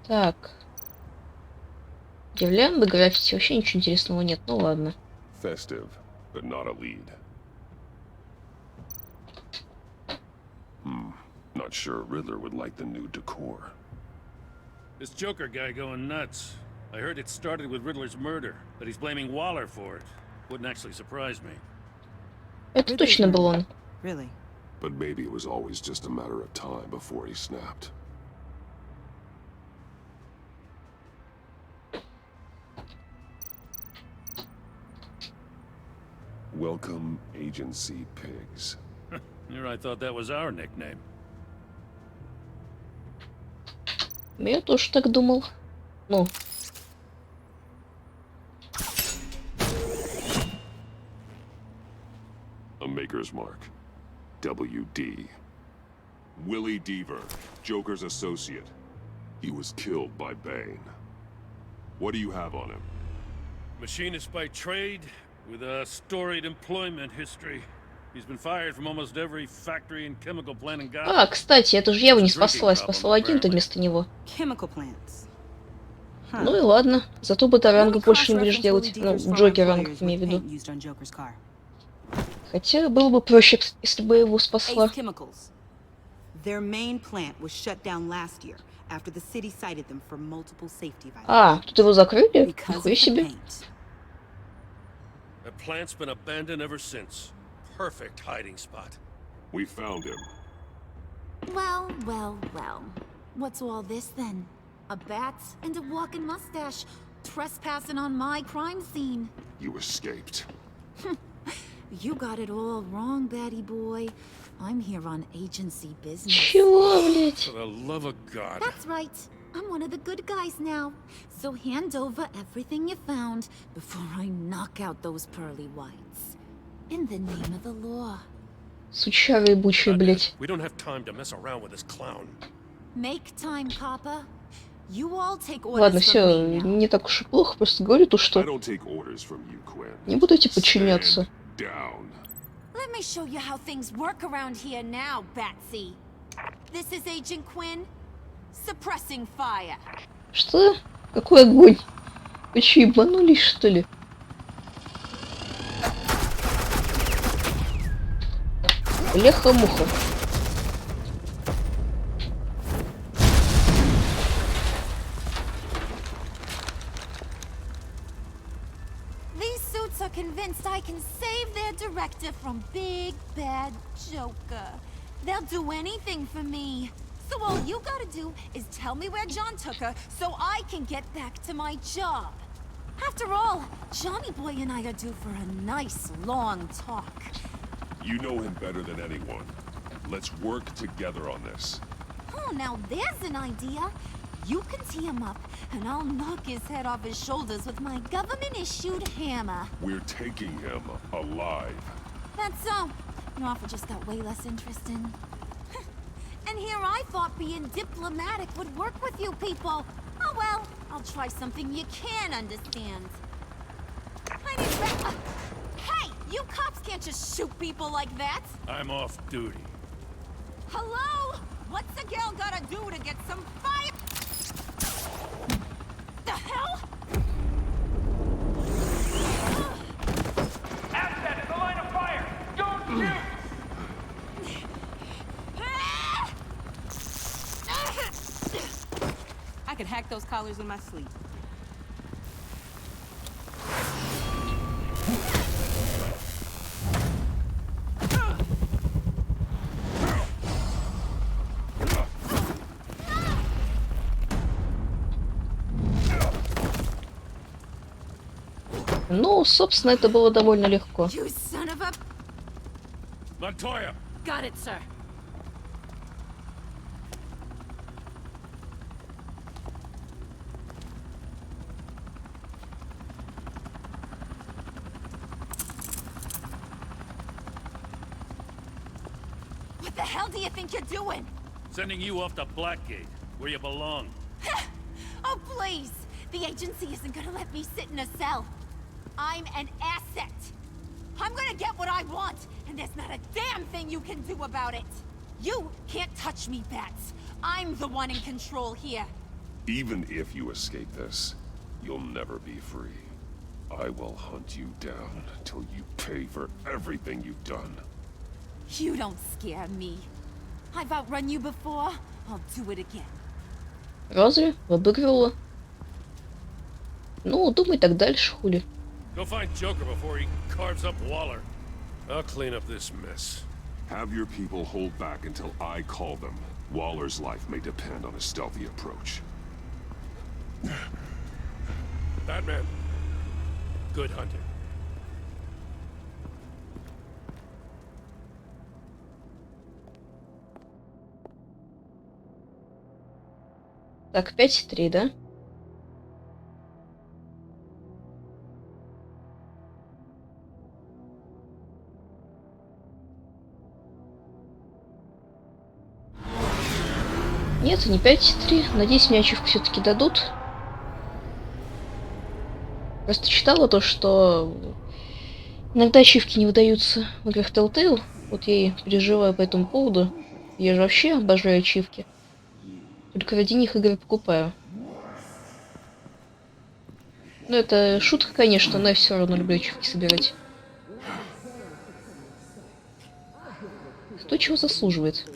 Так. Гирлянда, граффити. Вообще ничего интересного нет. Ну ладно. Festive, but not a lead. Not sure Riddler would like the new decor. This Joker guy going nuts. I heard it started with Riddler's murder, but he's blaming Waller for it. Wouldn't actually surprise me. Это точно был он. Really? But maybe it was always just a matter of time before he snapped. Welcome, Agency Pigs. Here I thought that was our nickname. Я тоже так думал. Ну. A maker's mark. WD. Willie Deaver, Joker's associate. He was killed by Bane. What do you have on him? Machinist by trade, with a storied employment history. He's been fired from almost every factory and chemical plant in Gotham. А, кстати, это же я его не спасла, я спасла один-то вместо него. Chemical plants. Ну и ладно, зато батаранга больше не будешь делать. Ну, Джокеранг, имею в виду. Хотя было бы проще, если бы я его спасла. Their main plant was shut down last year after the city cited them for multiple safety violations. А, тут его закрыли? Нихуя себе. The plant's been abandoned ever since. Perfect hiding spot. We found him. Well, well, well. What's all this then? A bat and a walking mustache trespassing on my crime scene. You escaped. You got it all wrong, Batty boy. I'm here on agency business. Чего, блядь? For the love of God. That's right. I'm one of the good guys now. So hand over everything you found before I knock out those pearly whites. In the name of the law. Сучара ебучая, блядь. We don't have time to mess around with this clown. Make time, Papa. You all take orders. Ладно, все, не так уж и плохо, просто говорю то, что не буду идти подчиняться. Let me show you how things work around here now, Batsy. This is Agent Quinn. Suppressing fire. Что? Какой огонь? Вы че, ебанулись, что ли? Леха-муха. These suits are convinced I can save their director from Big Bad Joker. They'll do anything for me. So all you gotta do is tell me where John took her so I can get back to my job. After all, Johnny Boy and I are due for a nice long talk. You know him better than anyone. Let's work together on this. Oh, now there's an idea. You can tee him up, and I'll knock his head off his shoulders with my government-issued hammer. We're taking him alive. That's so. Your offer just got way less interesting. And here I thought being diplomatic would work with you people. Oh well, I'll try something you can understand. Hey, you cops can't just shoot people like that. I'm off duty. Hello? What's a girl gotta do to get some fire? The hell? Asset in the line of fire! Don't shoot! I could hack those collars in my sleep. Ну, собственно, это было довольно легко. You son of a... Montoya! Got it, sir. What the hell do you think you're doing? Sending you off to Blackgate, where you belong. Oh, please! The agency isn't gonna let me sit in a cell. I'm an asset. I'm gonna get what I want, and there's not a damn thing you can do about it. You can't touch me, Bats. I'm the one in control here. Even if you escape this, you'll never be free. I will hunt you down till you pay for everything you've done. You don't scare me. I've outrun you before. I'll do it again. Разве? Обыгрывала? Ну, думай так дальше, хули. Go find Joker before he carves up Waller. I'll clean up this mess. Have your people hold back until I call them. Waller's life may depend on a stealthy approach. Batman. Good hunting. Так, 5-3, да? Нет, не 5-3. Надеюсь, мне ачивку все-таки дадут. Просто читала то, что иногда ачивки не выдаются в играх Telltale. Вот я и переживаю по этому поводу. Я же вообще обожаю ачивки. Только ради них игры покупаю. Ну, это шутка, конечно, но я все равно люблю ачивки собирать. Кто чего заслуживает?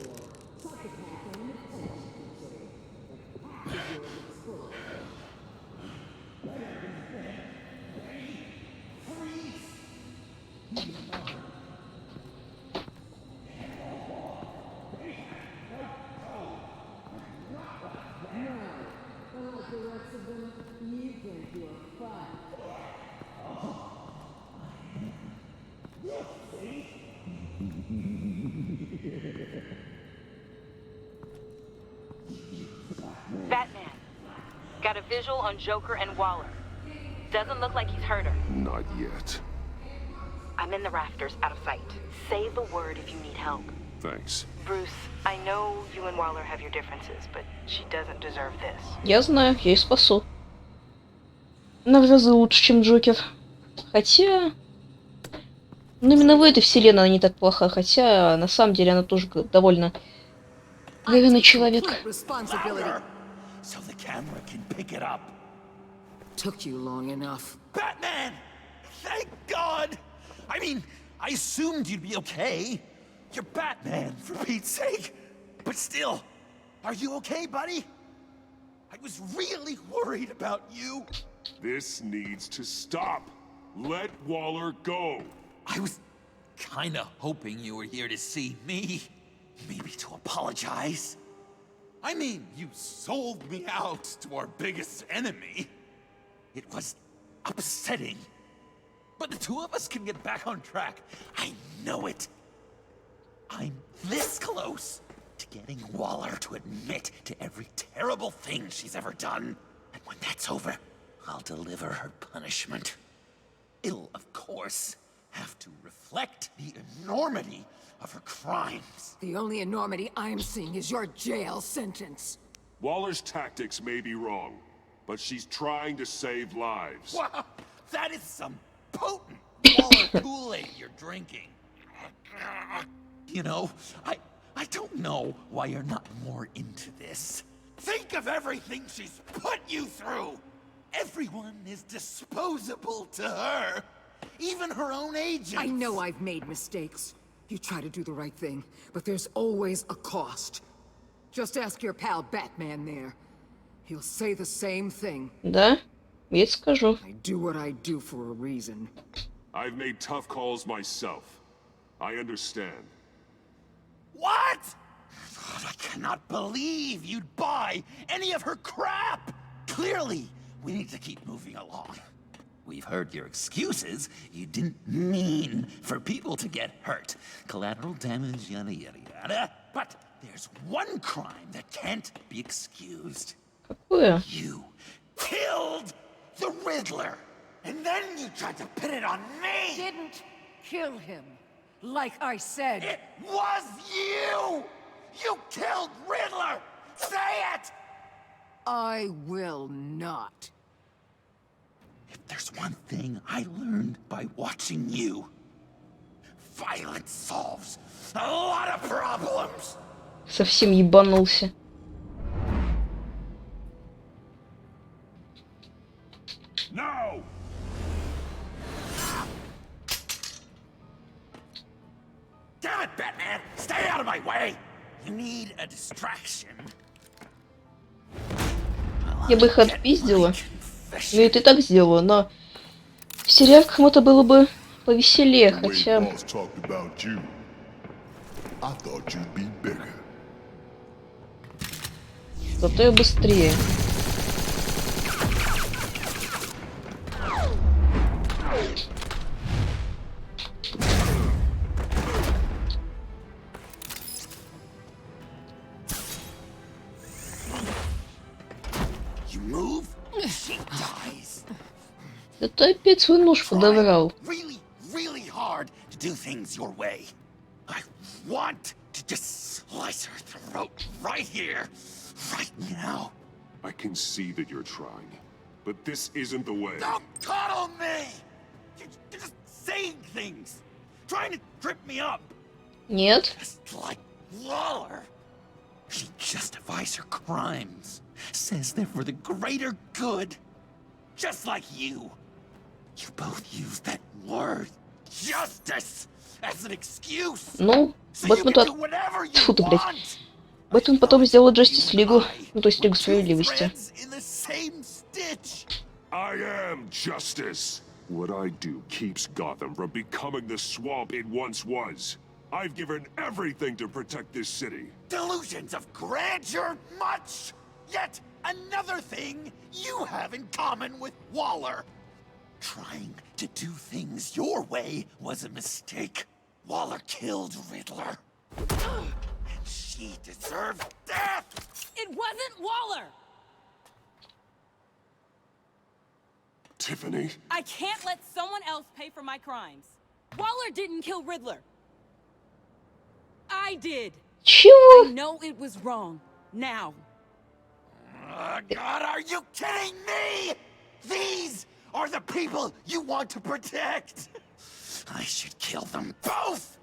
Batman, got a visual on Joker and Waller. Doesn't look like he's hurt her. Not yet. I'm in the rafters, out of sight. Say the word if you need help. Thanks. Bruce, I know you and Waller have your differences, but she doesn't deserve this. Я знаю, я ее спасу. Она в разы лучше, чем Джокер. Хотя... Ну, именно в этой вселенной она не так плоха, хотя на самом деле она тоже довольно говёный человек. So the camera can pick it up. Took you long enough. Batman! Thank God! I mean, I assumed you'd be okay. You're Batman, for Pete's sake. But still, are you okay, buddy? I was really worried about you. This needs to stop. Let Waller go. I was kinda hoping you were here to see me. Maybe to apologize. I mean, you sold me out to our biggest enemy. It was upsetting. But the two of us can get back on track. I know it. I'm this close to getting Waller to admit to every terrible thing she's ever done. And when that's over, I'll deliver her punishment. It'll, of course, have to reflect the enormity of her crimes. The only enormity I'm seeing is your jail sentence. Waller's tactics may be wrong, but she's trying to save lives. Wow, that is some potent Waller Kool-Aid you're drinking. You know, I don't know why you're not more into this. Think of everything she's put you through! Everyone is disposable to her. Even her own agents. I know I've made mistakes. You try to do the right thing, but there's always a cost. Just ask your pal Batman there. He'll say the same thing. Да, я скажу. I do what I do for a reason. I've made tough calls myself. I understand. What? I cannot believe you'd buy any of her crap! Clearly, we need to keep moving along. We've heard your excuses. You didn't mean for people to get hurt. Collateral damage, yada yada yada. But there's one crime that can't be excused. Какое? You killed the Riddler! And then you tried to pin it on me! Didn't kill him. like I said. It was you! You killed Riddler! Say it! I will not. If there's one thing I learned by watching you, violence solves a lot of problems. Совсем ебанулся. No! Damn it, Batman! Stay out of my way! You need a distraction. Я бы их отпиздила. Ну и ты так сделала, но в сериалках это было бы повеселее, хотя... Зато я быстрее. Да ты опять свой нож подобрал. Really hard to do things your way. I want to just slice her throat right here, right now. I can see that you're trying, but this isn't the way. Don't coddle me! You're just saying things, trying to trip me up. Нет. Just like Waller. She justifies her crimes, says they're for the greater good. Just like you. You both use that word, justice, as an excuse. Ну, Бэтмен... Фу ты, блядь. Бэтмен потом сделал Justice League, ну то есть Лигу Справедливости. I am justice. What I do keeps Gotham from becoming the swamp it once was. I've given everything to protect this city. Delusions of grandeur much? Yet another thing you have in common with Waller. Trying to do things your way was a mistake. Waller killed Riddler. And she deserved death! It wasn't Waller! Tiffany? I can't let someone else pay for my crimes. Waller didn't kill Riddler. I did. Чего? I know it was wrong. Now. God, are you kidding me? These are the people you want to protect. I should kill them both.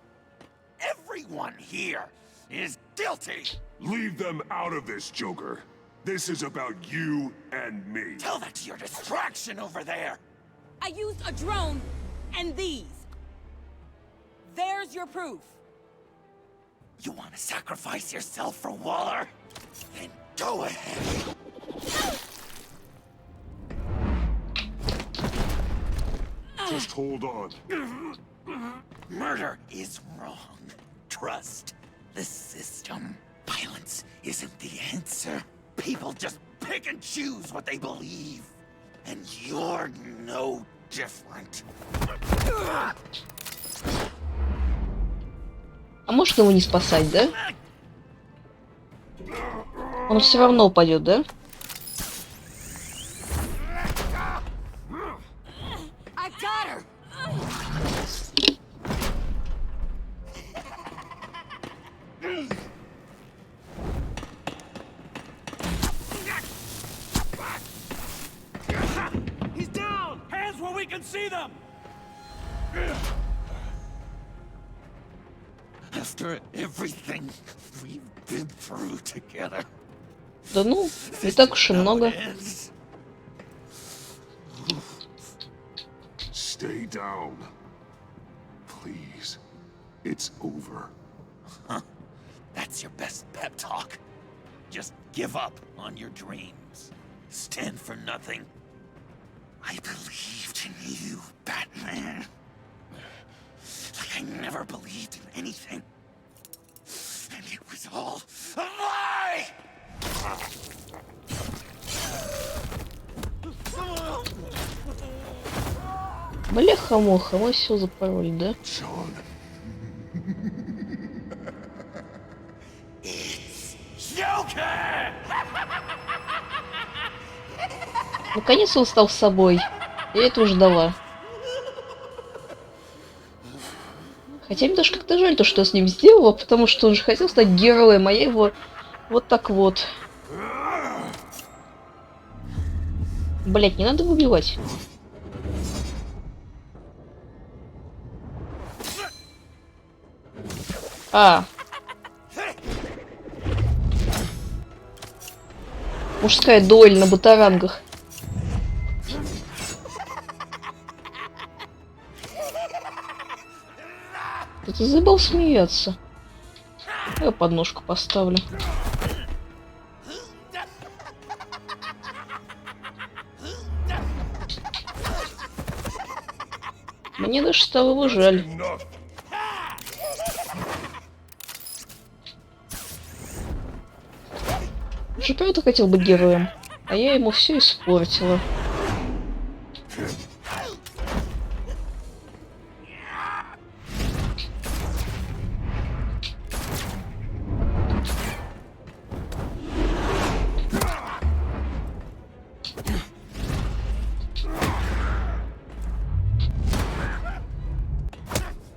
Everyone here is guilty. Leave them out of this, Joker. This is about you and me. Tell that to your distraction over there. I used a drone and these. There's your proof. You want to sacrifice yourself for Waller? Then go ahead. Just hold on. Murder is wrong. Trust the system. Violence isn't the answer. People just pick and choose what they believe. And you're no different. А может его не спасать, да? Он все равно упадет, да? I got her. He's down! Hands where we can see them! After everything we've been through together. Да ну, не так уж и много. Stay down. Please. It's over. Huh. That's your best pep talk. Just give up on your dreams. Stand for nothing. I believed in you, Batman. Like I never believed in anything. And it was all a lie! Бляха-муха, мы все запороли, да? Наконец он стал собой. Я это уже ждала. Хотя мне даже как-то жаль то, что я с ним сделала, потому что он же хотел стать героем, а я его вот так вот. Блять, не надо его убивать. А. Мужская дуэль на батарангах. Ты забыл смеяться. Я подножку поставлю. Мне даже стало его жаль. Он же правда хотел быть героем, а я ему все испортила.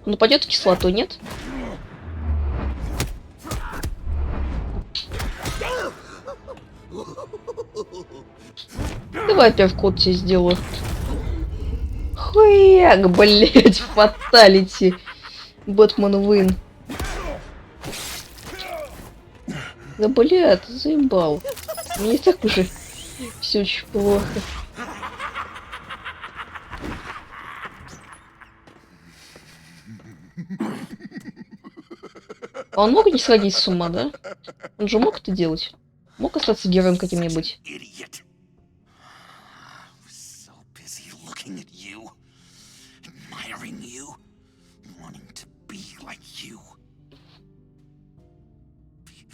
Он упадет в кислоту, нет? Давай перкот тебе сделаю. Хуяк, блять, фаталити. Бэтмен вин. Да бля, ты заебал. Мне и так уже все очень плохо. А он мог не сходить с ума, да? Он же мог это делать? Мог остаться героем каким-нибудь?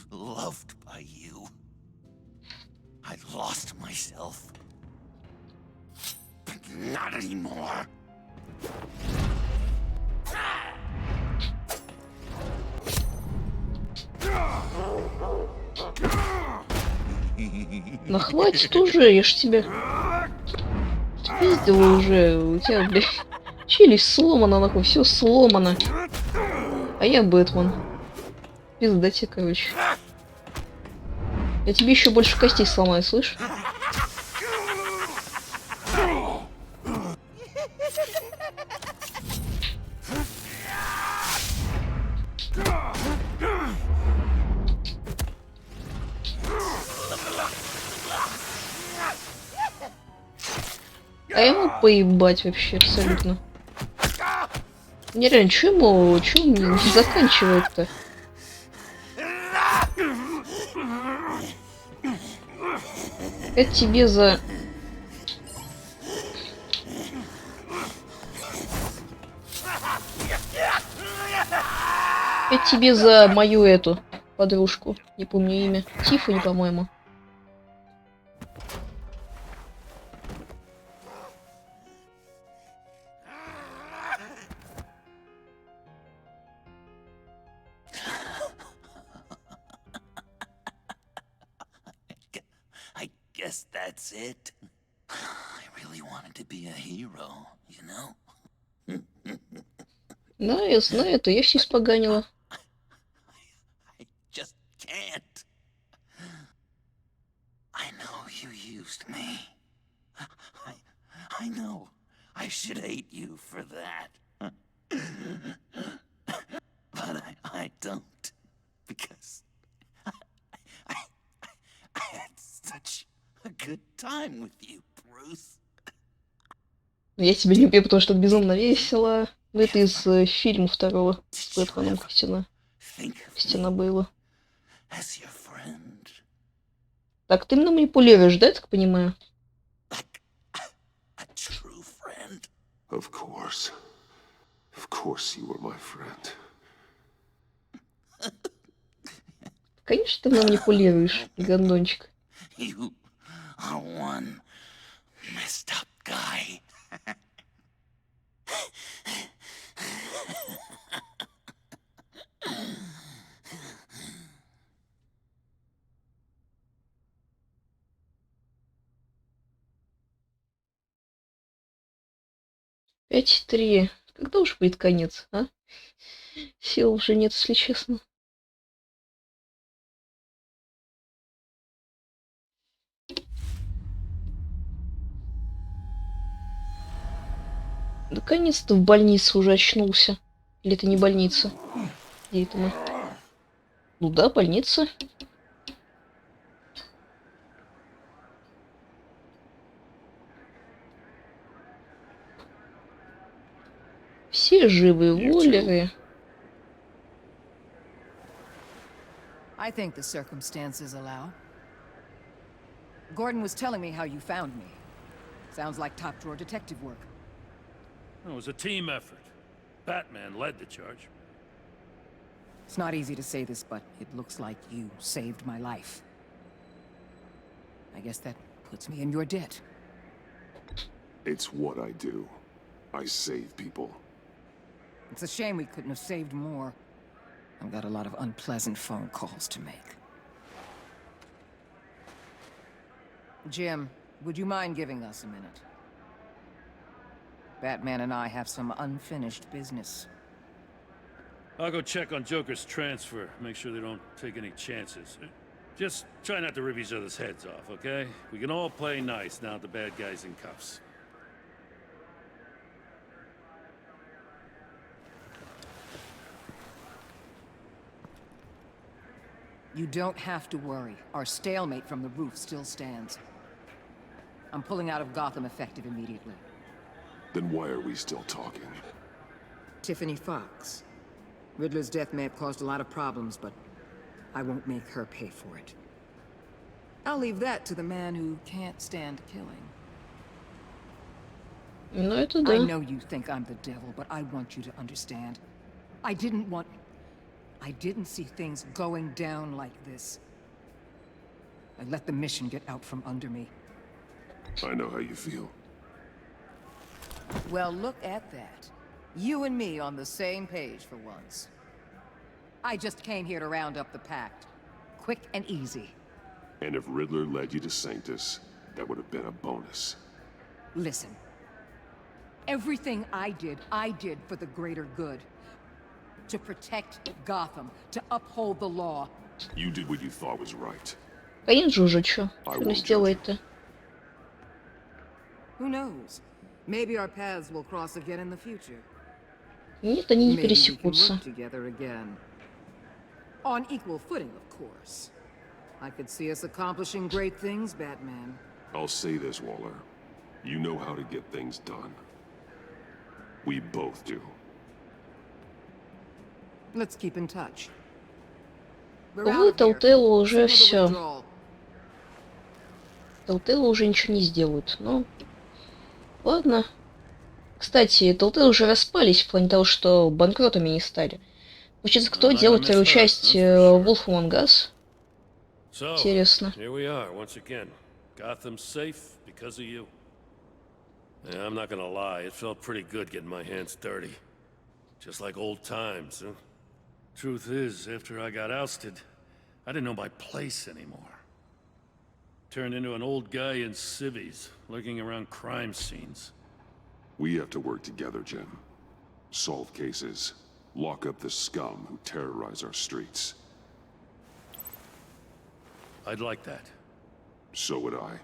Loved by you. I lost myself. But not anymore. Ну хватит уже, я ж тебя спиздила уже. У тебя, блядь, челюсть сломана, нахуй, все сломано. А я Бэтмен. Пизда тебе, короче. Я тебе еще больше костей сломаю, слышь? А ему поебать вообще абсолютно. Не реально, что мне не заканчивает-то? Это тебе за... Это тебе за мою эту подружку. Не помню имя. Тиффани, по-моему. I guess that's it. I really wanted to be a hero, you know? Да, я знаю, это я все испоганила. I just can't. I know you used me. I know I should hate you for that. But I don't. Because I had such a good time with you, Bruce. Я тебя не люблю, потому что это безумно весело. Ну, это из фильма второго с Бэтменом Кристина Бейла. Так, ты мной манипулируешь, да, я так понимаю? Of course. Of course you were my friend. Конечно, ты мной манипулируешь, гондончик. You are one messed up guy. Пять три. Когда уж будет конец, а? Сил уже нет, если честно. Наконец-то в больнице уже очнулся. Или это не больница? Где это мы? Ну да, больница. Все живы, Воллеры. I think the circumstances allow. Gordon was telling me how you found me. Sounds like top-drawer detective work. It was a team effort. Batman led the charge. It's not easy to say this, but it looks like you saved my life. I guess that puts me in your debt. It's what I do. I save people. It's a shame we couldn't have saved more. I've got a lot of unpleasant phone calls to make. Jim, would you mind giving us a minute? Batman and I have some unfinished business. I'll go check on Joker's transfer, make sure they don't take any chances. Just try not to rip each other's heads off, okay? We can all play nice now that the bad guy's in cuffs. You don't have to worry. Our stalemate from the roof still stands. I'm pulling out of Gotham effective immediately. Then why are we still talking? Tiffany Fox. Riddler's death may have caused a lot of problems, but I won't make her pay for it. I'll leave that to the man who can't stand killing. Ну, это да. I know you think I'm the devil, but I want you to understand. I didn't see things going down like this. I let the mission get out from under me. I know how you feel. Well, look at that. You and me on the same page for once. I just came here to round up the pact. Quick and easy. And if Riddler led you to Sanctus, that would have been a bonus. Listen. Everything I did for the greater good. To protect Gotham, to uphold the law. You did what you thought was right. Конечно же уже чё? Что она сделает-то? Who knows? Maybe our paths will cross again in the future. Нет, они не Maybe we can пересекутся. work together again. On equal footing, of course. I could see us accomplishing great things, Batman. I'll say this, Waller. You know how to get things done. We both do. Let's keep in touch. Увы, Telltale уже все. Telltale уже ничего не сделают. Ну, ладно. Кстати, Telltale уже распались в плане того, что банкротами не стали. Получается, кто делает вторую часть Wolf Among Us? Интересно. Here we are once again. Gotham's safe because of you. Yeah, I'm not gonna lie, it felt pretty good getting my hands dirty. Just like old times, huh? Truth is, after I got ousted, I didn't know my place anymore. Turned into an old guy in civvies, lurking around crime scenes. We have to work together, Jim. Solve cases. Lock up the scum who terrorize our streets. I'd like that. So would I.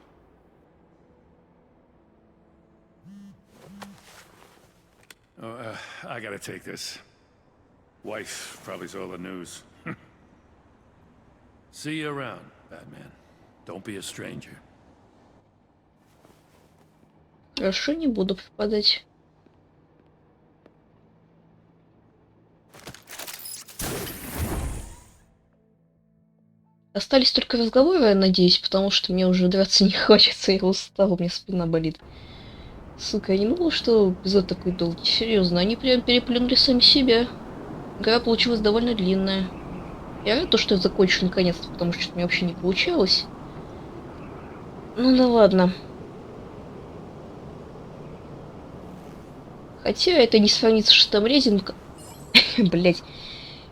Oh, I gotta take this. Wife probably saw the news. See you around, Batman. Don't be a stranger. Хорошо, не буду попадать. Остались только разговоры, я надеюсь, потому что мне уже драться не хочется, я устал, у меня спина болит. Сука, я не думала, что эпизод такой долгий. Серьезно, они прям переплюнули сами себя. Игра получилась довольно длинная. Я рад, что я закончу наконец-то, потому что у меня вообще не получалось. Ну да ладно. Хотя это не сравнится с шестым резингом. Блять.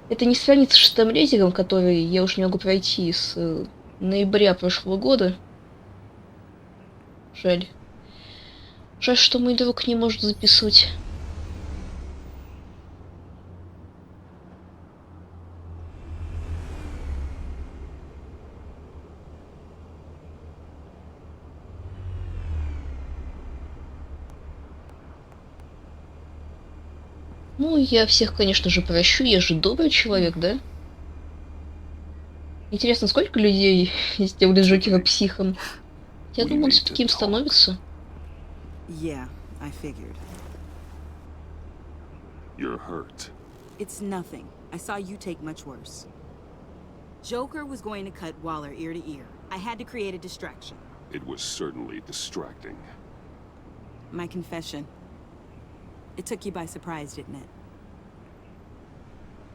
Это не сравнится с шестым резингом, который я уж не могу пройти с ноября прошлого года. Жаль. Жаль, что мой друг не может записывать. Ну, я всех, конечно же, прощу, я же добрый человек, да? Интересно, сколько людей сделали Джокера психом? Я думаю, он все-таки им становится. Yeah, I figured. You're hurt. It's nothing. I saw you take much worse. Joker was going to cut Waller ear to ear. I had to create a distraction. It was certainly distracting. My confession. It took you by surprise, didn't it?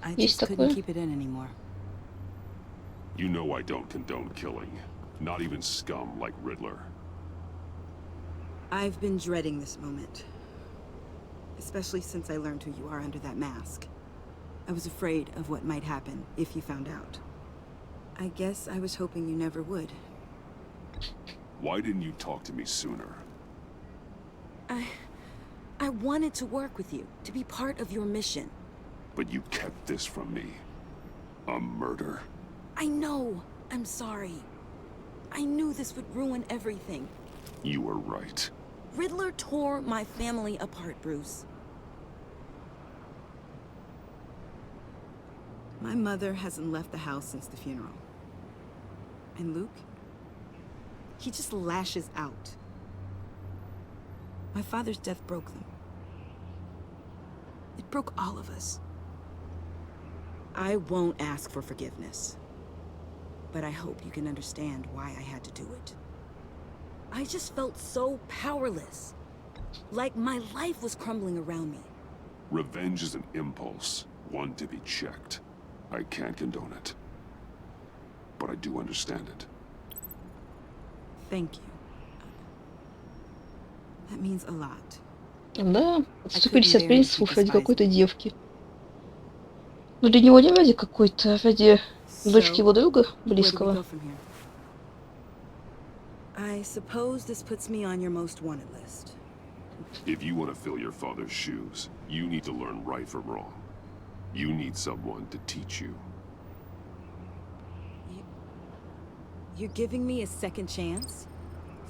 I Есть just couldn't такое. keep it in anymore. You know I don't condone killing. Not even scum like Riddler. I've been dreading this moment. Especially since I learned who you are under that mask. I was afraid of what might happen if you found out. I guess I was hoping you never would. Why didn't you talk to me sooner? I wanted to work with you, to be part of your mission. But you kept this from me. A murder. I know. I'm sorry. I knew this would ruin everything. You were right. Riddler tore my family apart, Bruce. My mother hasn't left the house since the funeral. And Luke? He just lashes out. My father's death broke them. It broke all of us. I won't ask for forgiveness. But I hope you can understand why I had to do it. I just felt so powerless. Like my life was crumbling around me. Revenge is an impulse, one to be checked. I can't condone it. But I do understand it. Thank you. That means a lot. Да, отступились от принципов ради какой-то девки. Ну, для него не ради какой-то, а ради дочки его друга близкого. I suppose this puts me on your most wanted list. If you want to fill your father's shoes, you need to learn right from wrong. You need someone to teach you. You're giving me a second chance?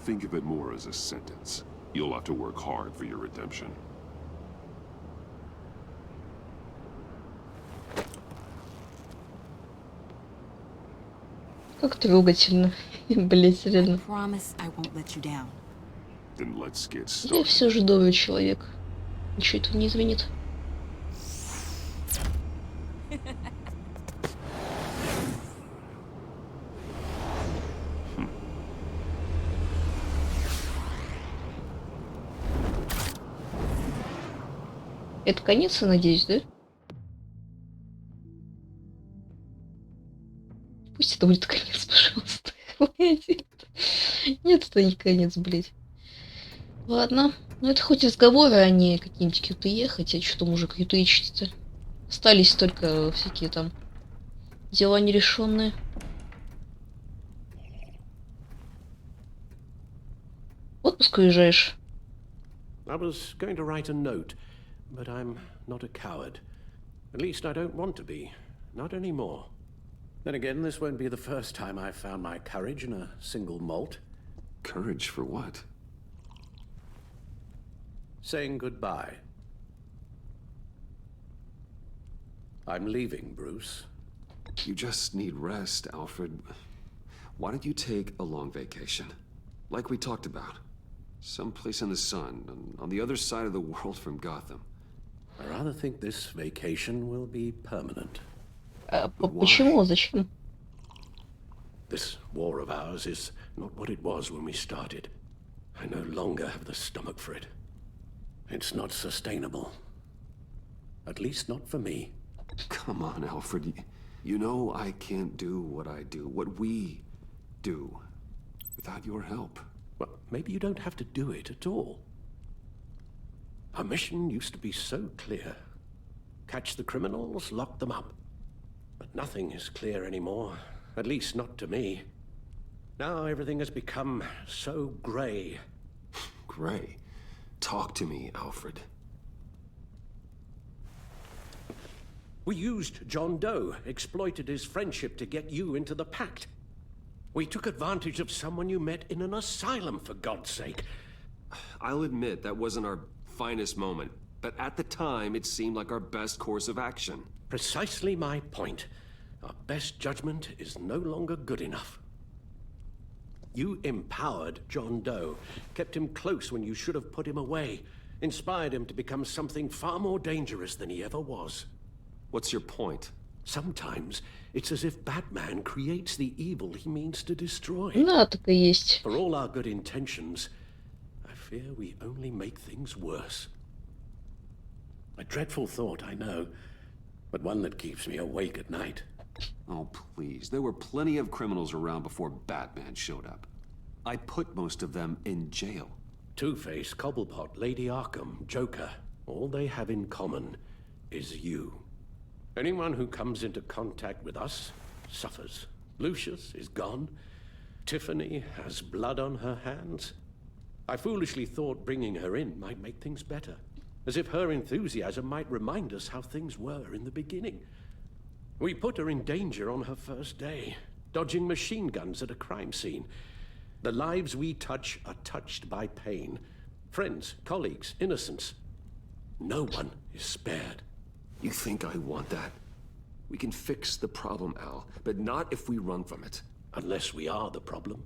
Think of it more as a sentence. You'll have to work hard for your redemption. Как трогательно. Блять, реально. Promise I won't let you down. Then let's get Я started. все же добрый человек. Ничего этого не изменит. Это конец, я надеюсь, да? Пусть это будет конец, пожалуйста. Нет, это не конец, блядь. Ладно. Ну это хоть разговоры, а не какие-нибудь QTE, хотя что там уже QTE-чить-то. Остались только всякие там дела нерешенные. В отпуск уезжаешь? I was going to write a note, but I'm not a coward. At least I don't want to be. Not anymore. Then again, this won't be the first time I've found my courage in a single malt. Courage for what? Saying goodbye. I'm leaving, Bruce. You just need rest, Alfred. Why don't you take a long vacation? Like we talked about. Someplace in the sun, on the other side of the world from Gotham. I rather think this vacation will be permanent. Почему? Зачем? This war of ours is not what it was when we started. I no longer have the stomach for it. It's not sustainable. At least not for me. Come on, Alfred. You know I can't do what I do, what we do, without your help. Well, maybe you don't have to do it at all. Our mission used to be so clear. Catch the criminals, lock them up. But nothing is clear anymore. At least not to me. Now everything has become so grey. Gray. Talk to me, Alfred. We used John Doe, exploited his friendship to get you into the pact. We took advantage of someone you met in an asylum, for God's sake. I'll admit that wasn't our finest moment. but at the time, it seemed like our best course of action. Precisely my point. Our best judgment is no longer good enough. You empowered John Doe, kept him close when you should have put him away, inspired him to become something far more dangerous than he ever was. What's your point? Sometimes it's as if Batman creates the evil he means to destroy. Да, так и есть. For all our good intentions, I fear we only make things worse. A dreadful thought, I know, but one that keeps me awake at night. Oh, please. There were plenty of criminals around before Batman showed up. I put most of them in jail. Two-Face, Cobblepot, Lady Arkham, Joker, all they have in common is you. Anyone who comes into contact with us suffers. Lucius is gone. Tiffany has blood on her hands. I foolishly thought bringing her in might make things better, as if her enthusiasm might remind us how things were in the beginning. We put her in danger on her first day, dodging machine guns at a crime scene. The lives we touch are touched by pain. Friends, colleagues, innocents. No one is spared. You think I want that? We can fix the problem, Al, but not if we run from it. Unless we are the problem.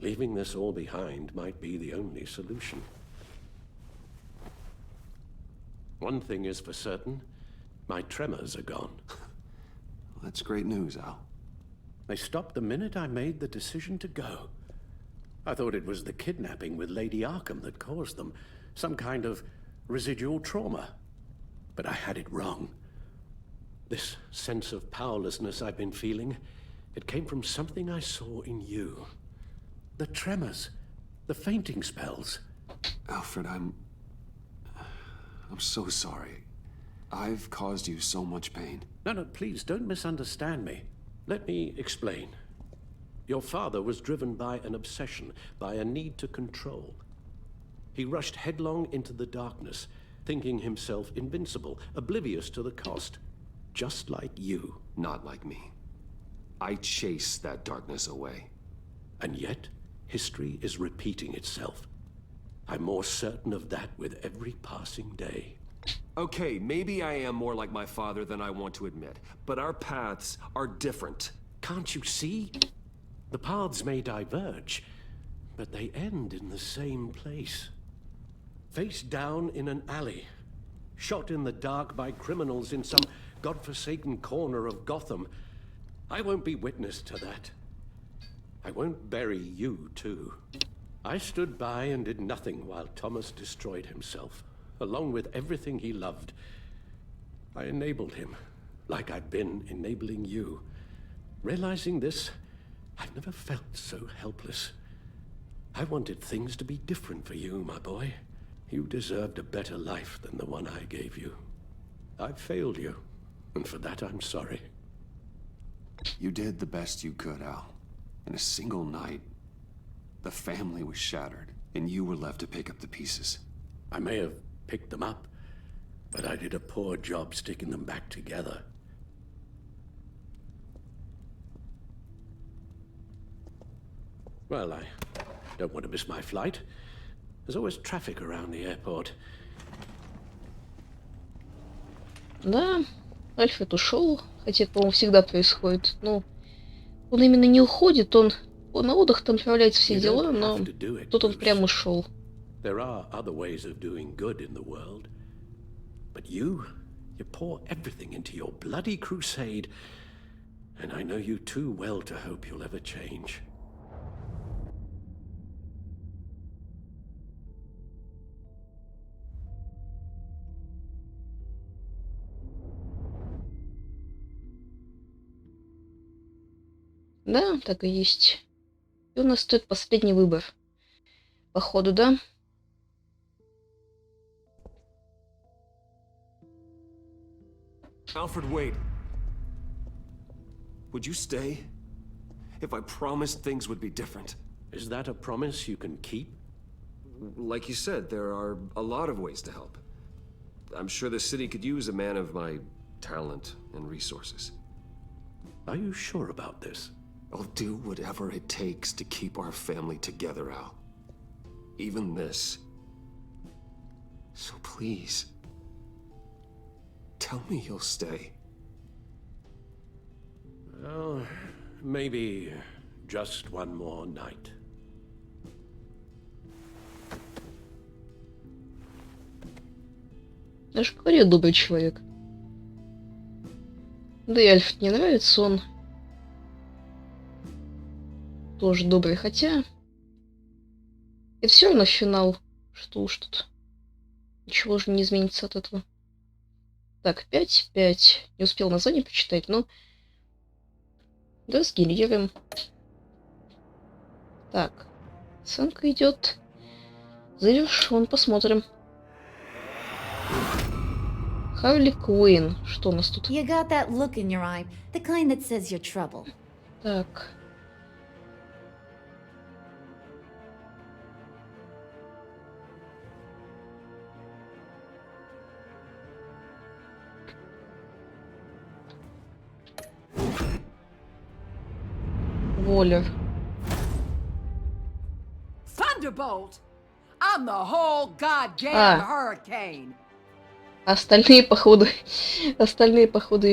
Leaving this all behind might be the only solution. One thing is for certain, my tremors are gone. That's great news, Al. They stopped the minute I made the decision to go. I thought it was the kidnapping with Lady Arkham that caused them, some kind of residual trauma. But I had it wrong. This sense of powerlessness I've been feeling, it came from something I saw in you. The tremors, the fainting spells. Alfred, I'm so sorry. I've caused you so much pain. No, please, don't misunderstand me. Let me explain. Your father was driven by an obsession, by a need to control. He rushed headlong into the darkness, thinking himself invincible, oblivious to the cost. Just like you. Not like me. I chased that darkness away. And yet, history is repeating itself. I'm more certain of that with every passing day. Okay, maybe I am more like my father than I want to admit, but our paths are different. Can't you see? The paths may diverge, but they end in the same place. Face down in an alley, shot in the dark by criminals in some godforsaken corner of Gotham. I won't be witness to that. I won't bury you, too. I stood by and did nothing while Thomas destroyed himself, along with everything he loved. I enabled him, like I've been enabling you. Realizing this, I've never felt so helpless. I wanted things to be different for you, my boy. You deserved a better life than the one I gave you. I've failed you, and for that I'm sorry. You did the best you could, Al. In a single night, the family was shattered, and you were left to pick up the pieces. I may have picked them up, but I did a poor job sticking them back together. Well, I don't want to miss my flight. There's always traffic around the airport. Да, Альфред ушел, хотя это, по-моему, всегда происходит. Ну, он именно не уходит, он на отдых там отправляется все дела, но тут он прям ушел. There are other ways of doing good in the world. But you pour everything into your bloody crusade, and I know you too well to hope you'll ever change. Да, так и есть. И у нас стоит последний выбор. Походу, да? Alfred, wait. Would you stay? If I promised things would be different. Is that a promise you can keep? Like you said, there are a lot of ways to help. I'm sure the city could use a man of my talent and resources. Are you sure about this? I'll do whatever it takes to keep our family together, Al. Even this. So please, Tell me you'll stay. Well, maybe just one more night. Я же говорю, добрый человек. Да и Альф не нравится, он тоже добрый, хотя это все равно финал. Что уж тут. Ничего же не изменится от этого. Так, 5. Не успел название почитать, но да, сгенерируем. Так, оценка идет. Завершен, посмотрим. Харли Куин. Что у нас тут? You got that look in your eye, the kind that says you're trouble. Так. Воллер. Thunderbolt! I'm the whole goddamn hurricane! Остальные походы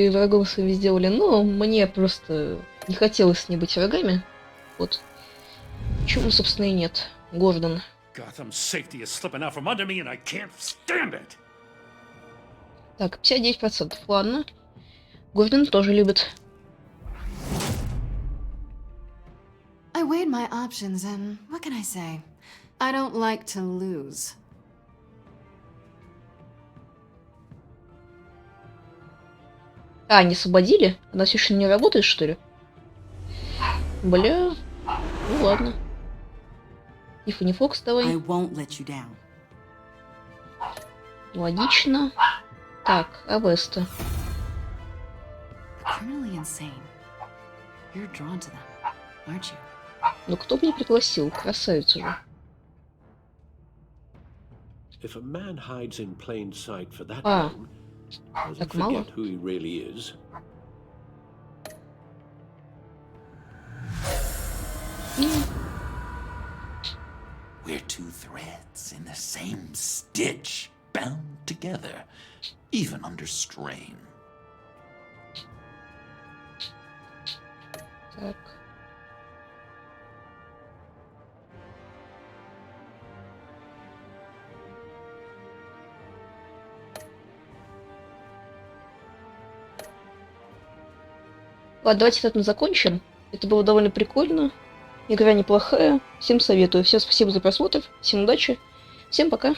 и врагов своими сделали, но мне просто не хотелось с ней быть врагами. Вот. Почему, собственно, и нет. Гордон. Gotham's safety is slipping out from under me, and I can't stand it. Так, 59%. Ладно. Гордон тоже любит. I weighed my options, and what can I say? I don't like to lose. А, не освободили? Она все еще не работает, что ли? Бля. Ну ладно. Тиффани Фокс, давай. I won't let you down. Логично. Так, Авеста. Criminally insane. You're drawn to them, aren't you? Ну кто бы не пригласил? Красавица же. If a man hides in plain sight for that А, long, does he так мало? forget who he really is? We're two threads in the same stitch, bound together, even under strain. Так. Ладно, давайте это закончим. Это было довольно прикольно. Игра неплохая. Всем советую. Всем спасибо за просмотр. Всем удачи. Всем пока.